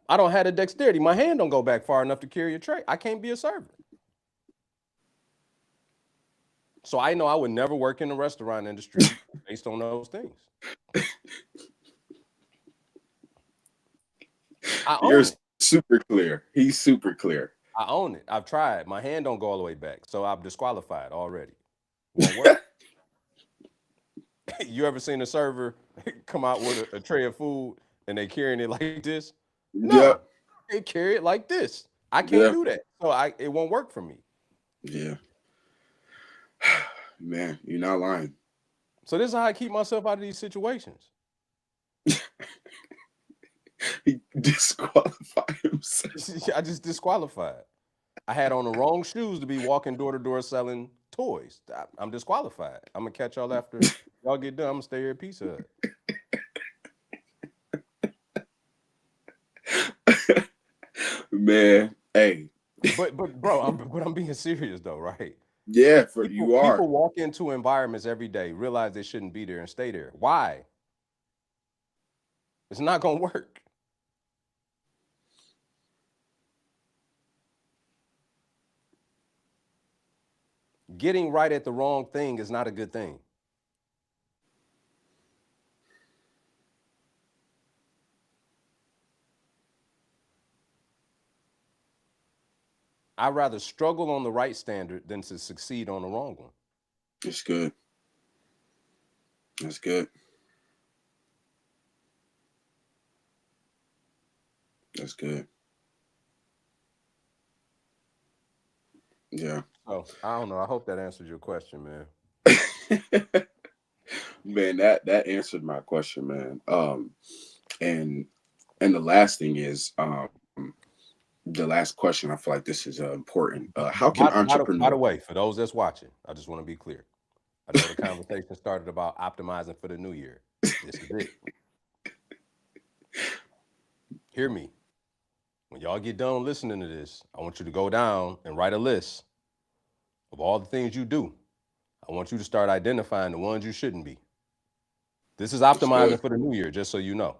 I don't have the dexterity. My hand don't go back far enough to carry a tray. I can't be a server. So I know I would never work in the restaurant industry based on those things. I You're own it. super clear. He's super clear. I own it. I've tried. My hand don't go all the way back, so I'm disqualified already. Won't work. You ever seen a server come out with a tray of food and they carrying it like this? No, Yep. they carry it like this. I can't Yeah. do that, so it won't work for me. Yeah. Man, you're not lying. So this is how I keep myself out of these situations. He disqualified himself. I just disqualified. I had on the wrong shoes to be walking door to door selling toys. I'm disqualified. I'm gonna catch y'all after y'all get done. I'm gonna stay here at Pizza Hut. Man, hey. But bro, I'm being serious though, right? Yeah, for People you are. people walk into environments every day, realize they shouldn't be there and stay there. Why? It's not gonna work. Getting right at the wrong thing is not a good thing. I'd rather struggle on the right standard than to succeed on the wrong one. That's good. That's good. That's good. Yeah. So I don't know. I hope that answered your question, man. Man, that answered my question, man. And the last thing is, the last question. I feel like this is important. How can By the entrepreneur? way, for those that's watching, I just want to be clear. I know the conversation started about optimizing for the new year. This is it. Hear me. When y'all get done listening to this, I want you to go down and write a list of all the things you do. I want you to start identifying the ones you shouldn't be. This is That's good. optimizing for the new year, just so you know.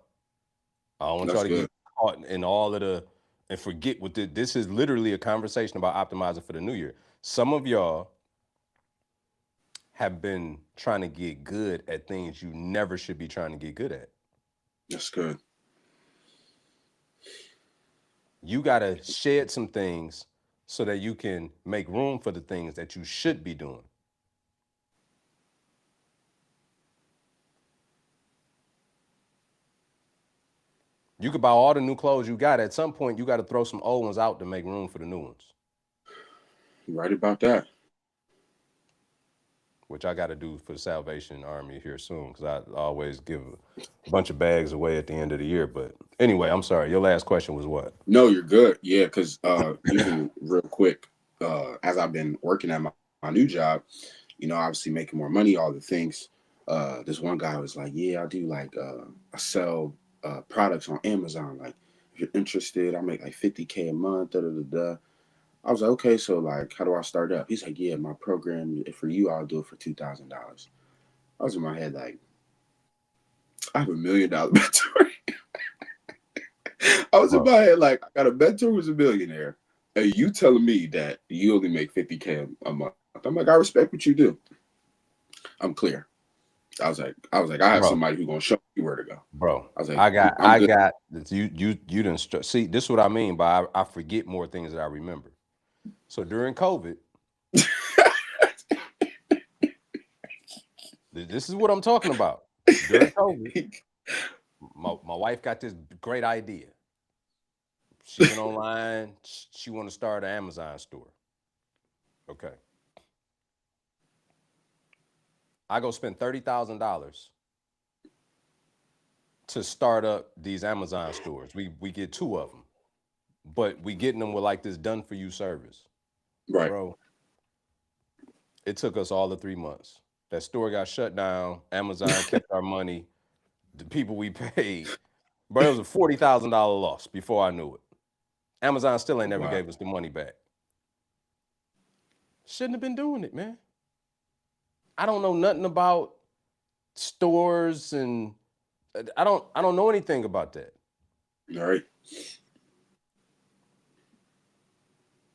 I don't want y'all That's to get good. caught in all of the and forget what this is literally a conversation about optimizing for the new year. Some of y'all have been trying to get good at things you never should be trying to get good at. That's good. You got to shed some things so that you can make room for the things that you should be doing. You could buy all the new clothes you got. At some point, you got to throw some old ones out to make room for the new ones, You're right about that. which I got to do for the Salvation Army here soon because I always give a bunch of bags away at the end of the year. But anyway, I'm sorry. Your last question was what? No, you're good. Yeah, because even real quick, as I've been working at my new job, obviously making more money, all the things. This one guy was like, "Yeah, I do like I sell products on Amazon. Like, if you're interested. I make like 50K a month. Da, da, da, da. I was like, okay, so like, how do I start up? He's like, yeah, my program for you, I'll do it for $2,000. I was in my head like, I have $1 million mentor. I was in Bro, my head like, I got a mentor who's a millionaire, and you telling me that you only make 50K a month. I'm like, I respect what you do. I'm clear. I was like, I have bro, somebody who's gonna show me where to go. bro. I was like, I got, I'm I good. got you didn't see. This is what I mean by I forget more things that I remember. So during COVID, this is what I'm talking about. During COVID, my wife got this great idea. She went online. She want to start an Amazon store. Okay, I go spend $30,000 to start up these Amazon stores. We get two of them, but we getting them with like this done for you service, Right. bro. It took us all of 3 months. That store got shut down. Amazon kept our money. The people we paid, bro, it was a $40,000 loss before I knew it. Amazon still ain't never Wow. gave us the money back. Shouldn't have been doing it, man. I don't know nothing about stores and I don't know anything about that. All right.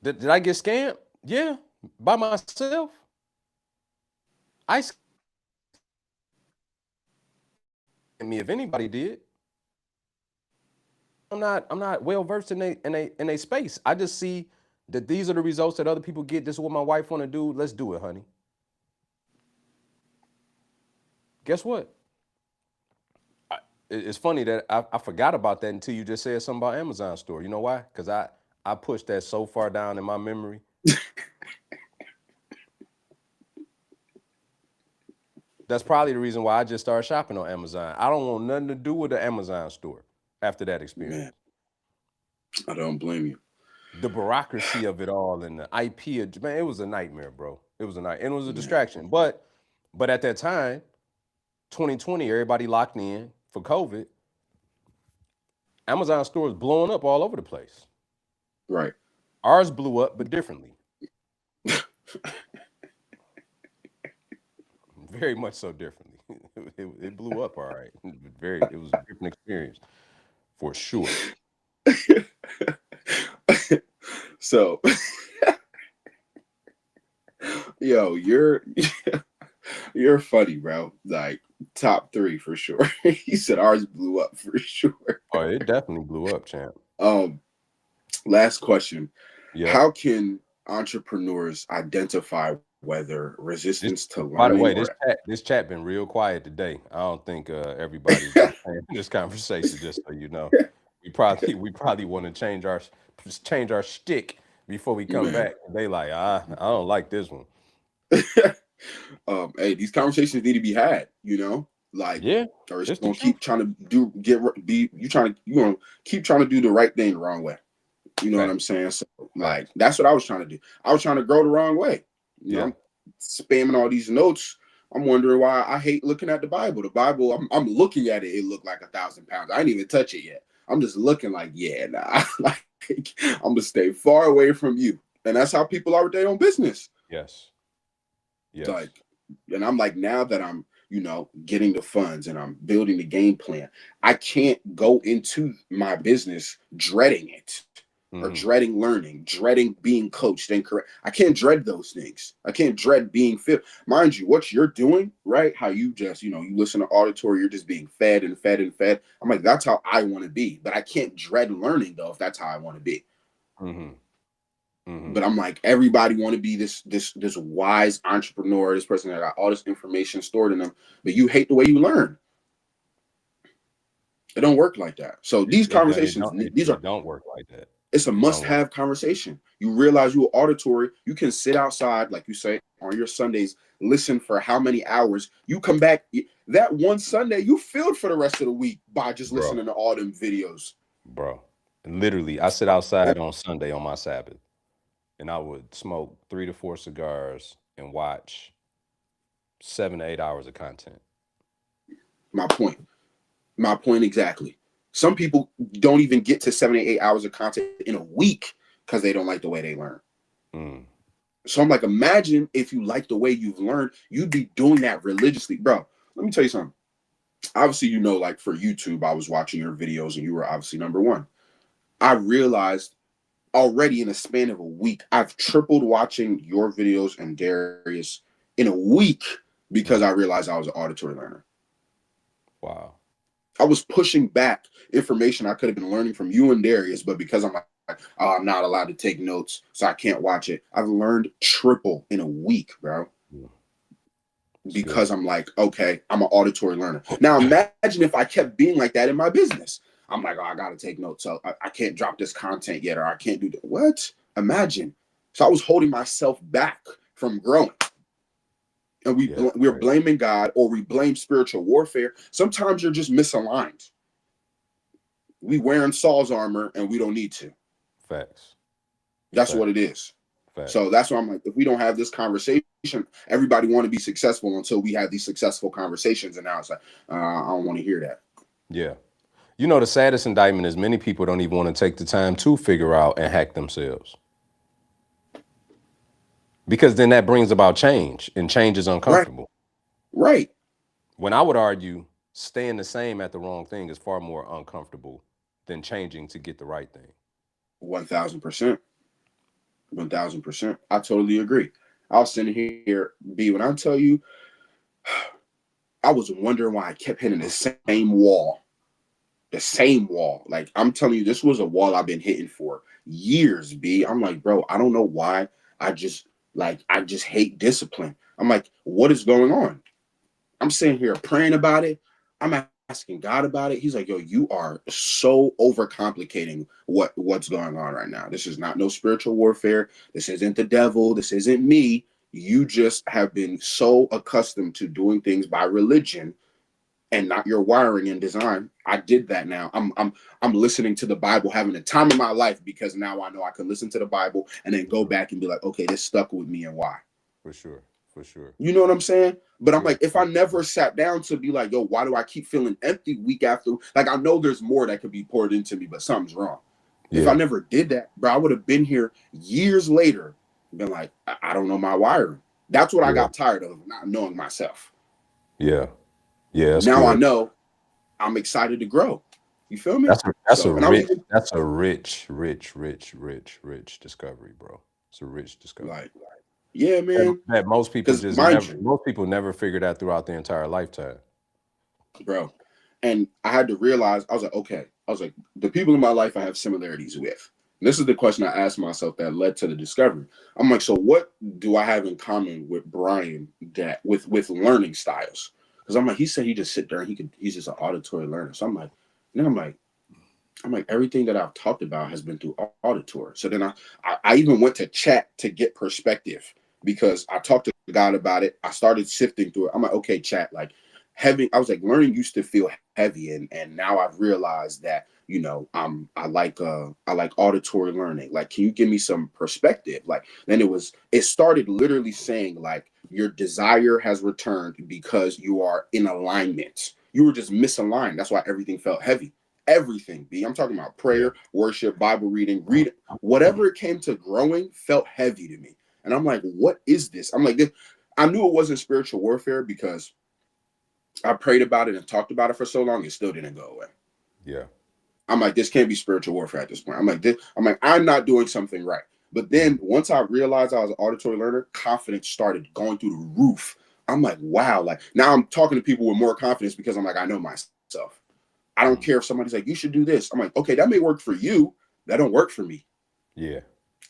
Did I get scammed? Yeah, by myself. I scammed me if anybody did. I'm not well versed in a space. I just see that these are the results that other people get. This is what my wife want to do. Let's do it, honey. Guess what? It's funny that I forgot about that until you just said something about Amazon store. You know why? Because I pushed that so far down in my memory. That's probably the reason why I just started shopping on Amazon. I don't want nothing to do with the Amazon store after that Man, experience. I don't blame you. The bureaucracy of it all and the IP, man, it was a nightmare, bro. It was a night, and it was a Man, distraction. But at that time, 2020, everybody locked in for COVID. Amazon stores blowing up all over the place. right. Ours blew up, but differently. Very much so differently. It blew up all right. It was a different experience for sure. So, yo, you're funny, bro. Like top three for sure. He said ours blew up for sure. Oh, it definitely blew up, champ. Um, Last question. Yep. How can entrepreneurs identify whether This, resistance to by the learning way, or this chat been real quiet today. I don't think everybody's been paying this conversation. Just so you know, we probably want to change our shtick before we come man? back. They like, I don't like this one. Hey, these conversations need to be had, like, Yeah, or is it's you the gonna truth. keep trying to be you gonna keep trying to do the right thing the wrong way. You know what I'm Facts, saying? So like facts. that's what I was trying to do. I was trying to grow the wrong way. Yeah, I'm spamming all these notes. I'm wondering why I hate looking at the Bible. The Bible, I'm looking at it. It looked like 1,000 pounds. I didn't even touch it yet. I'm just looking like, yeah, nah. Like I'm gonna stay far away from you. And that's how people are with their own business. yes, yes. Like, and I'm like, now that I'm, getting the funds and I'm building the game plan, I can't go into my business dreading it or Hmm. dreading learning, dreading being coached and correct. I can't dread those things. I can't dread being fit. Mind you, what you're doing, right? How you just, you listen to auditory, you're just being fed and fed and fed. I'm like, that's how I want to be. But I can't dread learning though, if that's how I want to be. Hmm. Hmm. But I'm like, everybody want to be this wise entrepreneur, this person that got all this information stored in them, but you hate the way you learn. It don't work like that. So these It conversations, don't it, these it are don't work like that. it's a It don't work. must-have conversation. You realize you're auditory, you can sit outside, like you say, on your Sundays, listen for how many hours. You come back that one Sunday, you filled for the rest of the week by just Bro, listening to all them videos. bro. Literally, I sit outside on Sunday on my Sabbath, and I would smoke 3 to 4 cigars and watch 7 to 8 hours of content. My point. My point exactly. Some people don't even get to 7 to 8 hours of content in a week because they don't like the way they learn. Mm. So I'm like, imagine if you like the way you've learned, you'd be doing that religiously. Bro, let me tell you something. Obviously, you know, like for YouTube, I was watching your videos and you were obviously number one. I realized already in a span of a week, I've tripled watching your videos and Darius in a week because I realized I was an auditory learner. Wow. I was pushing back information I could have been learning from you and Darius, but because I'm like, oh, I'm not allowed to take notes, so I can't watch it. I've learned triple in a week, bro. Because I'm like, okay, I'm an auditory learner. Now imagine if I kept being like that in my business. I'm like, oh, I gotta take notes. So I can't drop this content yet, or I can't do that. What? Imagine. So I was holding myself back from growing. And we're blaming God, or we blame spiritual warfare. Sometimes you're just misaligned. We wearing Saul's armor and we don't need to. Facts. That's what it is. Facts. So that's why I'm like, if we don't have this conversation, everybody want to be successful until we have these successful conversations. And now it's like, I don't want to hear that. Yeah. You know, the saddest indictment is many people don't even want to take the time to figure out and hack themselves. Because then that brings about change, and change is uncomfortable. Right. When I would argue staying the same at the wrong thing is far more uncomfortable than changing to get the right thing. 1,000%. 1,000%. I totally agree. I was sitting here, B, when I tell you, I was wondering why I kept hitting the same wall. The same wall. Like, I'm telling you, this was a wall I've been hitting for years, B. I'm like, bro, I don't know why. I just hate discipline. I'm like, what is going on? I'm sitting here praying about it. I'm asking God about it. He's like, yo, you are so overcomplicating what's going on right now. This is not no spiritual warfare. This isn't the devil. This isn't me. You just have been so accustomed to doing things by religion and not your wiring and design. I did that now. I'm listening to the Bible, having a time of my life, because now I know I can listen to the Bible and then go back and be like, okay, this stuck with me and why. For sure. For sure. You know what I'm saying? But I'm like, if I never sat down to be like, yo, why do I keep feeling empty week after? Like, I know there's more that could be poured into me, but something's wrong. Yeah. If I never did that, bro, I would have been here years later, been like, I don't know my wiring. That's what I got tired of, not knowing myself. Yeah. Yeah. Now good. I know. I'm excited to grow. You feel me? That's a rich discovery, bro. It's a rich discovery. Like yeah, man. That most people most people never figured out throughout their entire lifetime. Bro. And I had to realize, I was like, okay. I was like, the people in my life I have similarities with. And this is the question I asked myself that led to the discovery. I'm like, so what do I have in common with Brian that with learning styles? Because I'm like, he said he just sit there and he's just an auditory learner. So I'm like, then I'm like, everything that I've talked about has been through auditory. So then I even went to chat to get perspective, because I talked to God about it. I started sifting through it. I'm like, okay, chat, like heavy. I was like, learning used to feel heavy. And now I've realized that, you know, I like auditory learning. Like, can you give me some perspective? Like, then it started literally saying like, your desire has returned because you are in alignment. You were just misaligned. That's why everything felt heavy. Everything, B. I'm talking about prayer, worship, Bible reading, whatever it came to growing felt heavy to me. And I'm like, what is this? I'm like, I knew it wasn't spiritual warfare because I prayed about it and talked about it for so long, it still didn't go away. Yeah. I'm like, this can't be spiritual warfare at this point. I'm like, I'm not doing something right. But then once I realized I was an auditory learner, confidence started going through the roof. I'm like, wow. Like, now I'm talking to people with more confidence because I'm like, I know myself. I don't care if somebody's like, you should do this. I'm like, okay, that may work for you. That don't work for me. Yeah.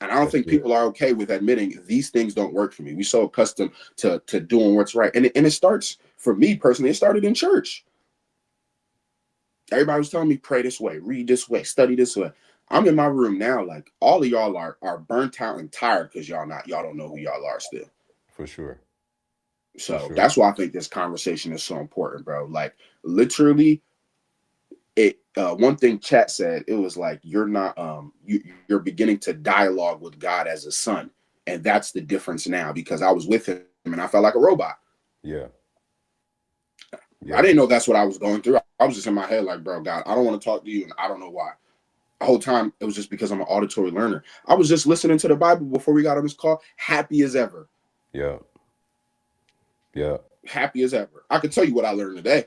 And I don't think people are okay with admitting these things don't work for me. We're so accustomed to doing what's right. And it starts, for me personally, it started in church. Everybody was telling me, pray this way, read this way, study this way. I'm in my room now, like all of y'all are burnt out and tired because y'all don't know who y'all are still. For sure. So that's why I think this conversation is so important, bro. Like literally, one thing chat said, it was like, you're not you're beginning to dialogue with God as a son. And that's the difference now, because I was with him and I felt like a robot. Yeah. I didn't know that's what I was going through. I was just in my head like, bro, God, I don't want to talk to you, and I don't know why. The whole time it was just because I'm an auditory learner. I was just listening to the Bible before we got on this call, happy as ever. Yeah. Yeah. Happy as ever. I could tell you what I learned today.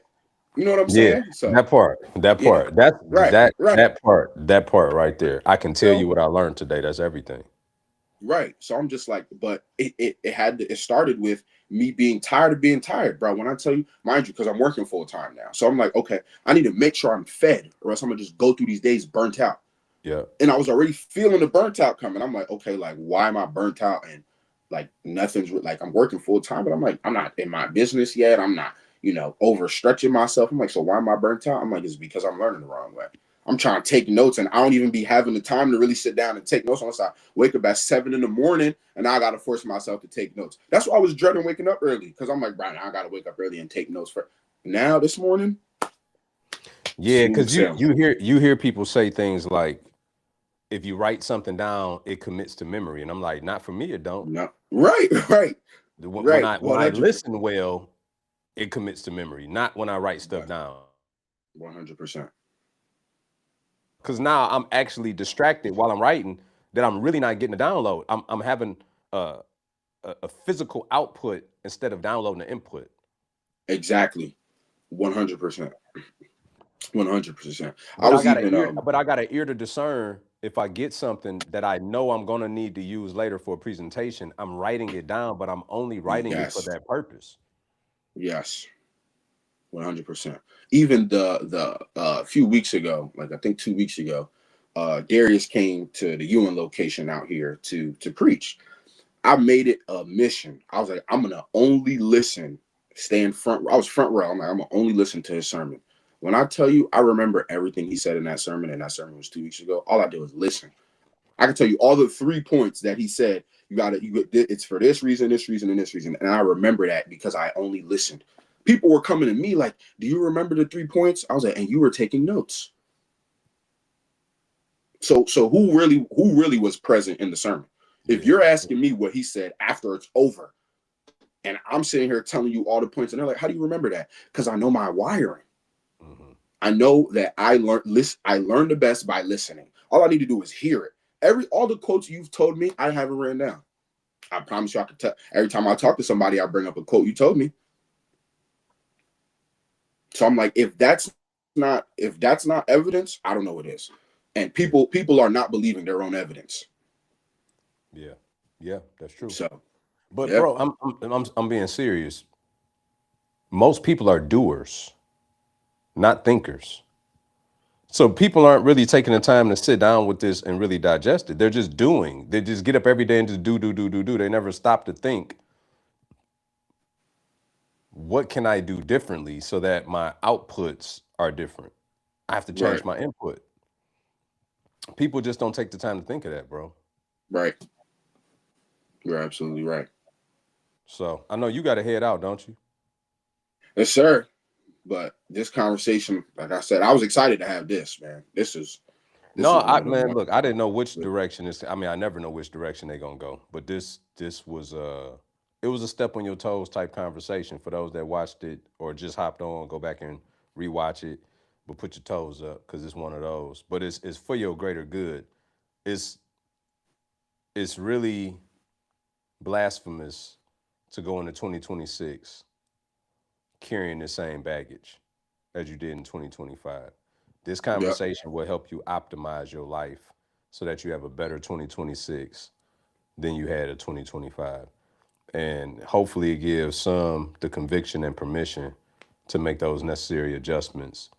You know what I'm Yeah. saying? So That part. That yeah, part. That right, that right. that part. That part right there. I can You tell you know, what I learned today. That's everything. right. So I'm just like, but it started with me being tired of being tired, bro. When I tell you, mind you, because I'm working full time now. So I'm like, okay, I need to make sure I'm fed, or else I'm gonna just go through these days burnt out. Yeah. And I was already feeling the burnt out coming. I'm like, okay, like why am I burnt out? And like nothing's like I'm working full time, but I'm like, I'm not in my business yet. I'm not, overstretching myself. I'm like, so why am I burnt out? I'm like, it's because I'm learning the wrong way. I'm trying to take notes, and I don't even be having the time to really sit down and take notes unless I wake up at 7 in the morning, and I got to force myself to take notes. That's why I was dreading waking up early, because I'm like, Brian, I got to wake up early and take notes for. Now this morning, Yeah, smooth because you sailing. you hear people say things like, if you write something down, it commits to memory. And I'm like, not for me, it don't. No, right, right, When right, I when one I hundred percent, listen well, it commits to memory, not when I write stuff right, down. 100%. Because now I'm actually distracted while I'm writing, that I'm really not getting a download. I'm having a, a physical output instead of downloading the input. Exactly. 100%. 100%. I But I was got an even ear. But I got an ear to discern if I get something that I know I'm gonna need to use later for a presentation. I'm writing it down, but I'm only writing it for yes. that purpose. Yes. 100%. Even the few weeks ago, like I think 2 weeks ago, Darius came to the UN location out here to preach. I made it a mission. I was like, I'm gonna only listen, stay in front. I was front row. I'm like, I'm gonna only listen to his sermon. When I tell you, I remember everything he said in that sermon, and that sermon was 2 weeks ago. All I did was listen. I can tell you all the 3 points that he said. It's for this reason, this reason, and this reason. And I remember that because I only listened. People were coming to me like, "Do you remember the 3 points?" I was like, "And you were taking notes." So who really was present in the sermon? If Yeah. you're asking me what he said after it's over, and I'm sitting here telling you all the points, and they're like, "How do you remember that?" Because I know my wiring. Hmm. I know that I learned the best by listening. All I need to do is hear it. All the quotes you've told me, I haven't written down. I promise you, I could tell. Every time I talk to somebody, I bring up a quote you told me. So I'm like, if that's not evidence, I don't know what is. And Yeah. people are not believing their own evidence. Yeah. Yeah. That's true. So But yeah, bro, I'm being serious. Most people are doers, not thinkers. So people aren't really taking the time to sit down with this and really digest it. They're just doing. They just get up every day and just do. They never stop to think, what can I do differently so that my outputs are different? I have to change right, my input. People just don't take the time to think of that, bro. right. You're absolutely right. So I know you got to head out, don't you? Yes, sir. But this conversation, like I said, I was excited to have this, man. This No, is one of the man, more look, I didn't know which direction this. I mean, I never know which direction they're gonna go. But this was it was a step on your toes type conversation for those that watched it or just hopped on. Go back and rewatch it, but put your toes up because it's one of those. But it's for your greater good. It's it's really blasphemous to go into 2026 carrying the same baggage as you did in 2025. This Yep. conversation will help you optimize your life so that you have a better 2026 than you had in 2025. And hopefully it gives some the conviction and permission to make those necessary adjustments,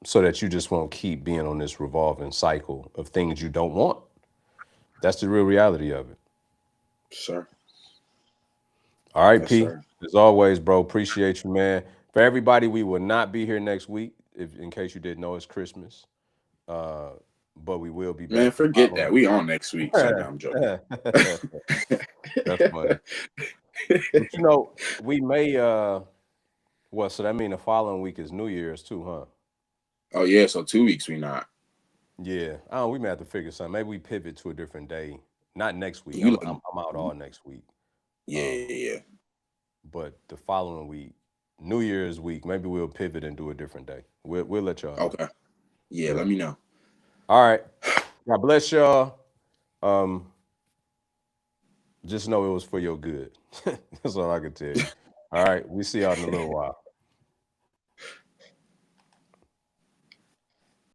so that you just won't keep being on this revolving cycle of things you don't want. That's the real reality of it. Sir. All right, Yes, P. sir. As always, bro. Appreciate you, man. For everybody, we will not be here next week. If in case you didn't know, it's Christmas. Uh, but we will be Man, back the forget that. following. We on next week. So now I'm joking. That's funny. But you know, we may well, so that mean the following week is New Year's too, huh? Oh yeah, so 2 weeks we not. Yeah. Oh, we may have to figure something. Maybe we pivot to a different day. Not next week. You I'm out all next week. yeah, Um, yeah, yeah. but the following week. New Year's week, maybe we'll pivot and do a different day. We'll let y'all know. Okay. Yeah, Yeah. let me know. All right. God bless y'all. Just know it was for your good. That's all I can tell you. All right. We see y'all in a little while.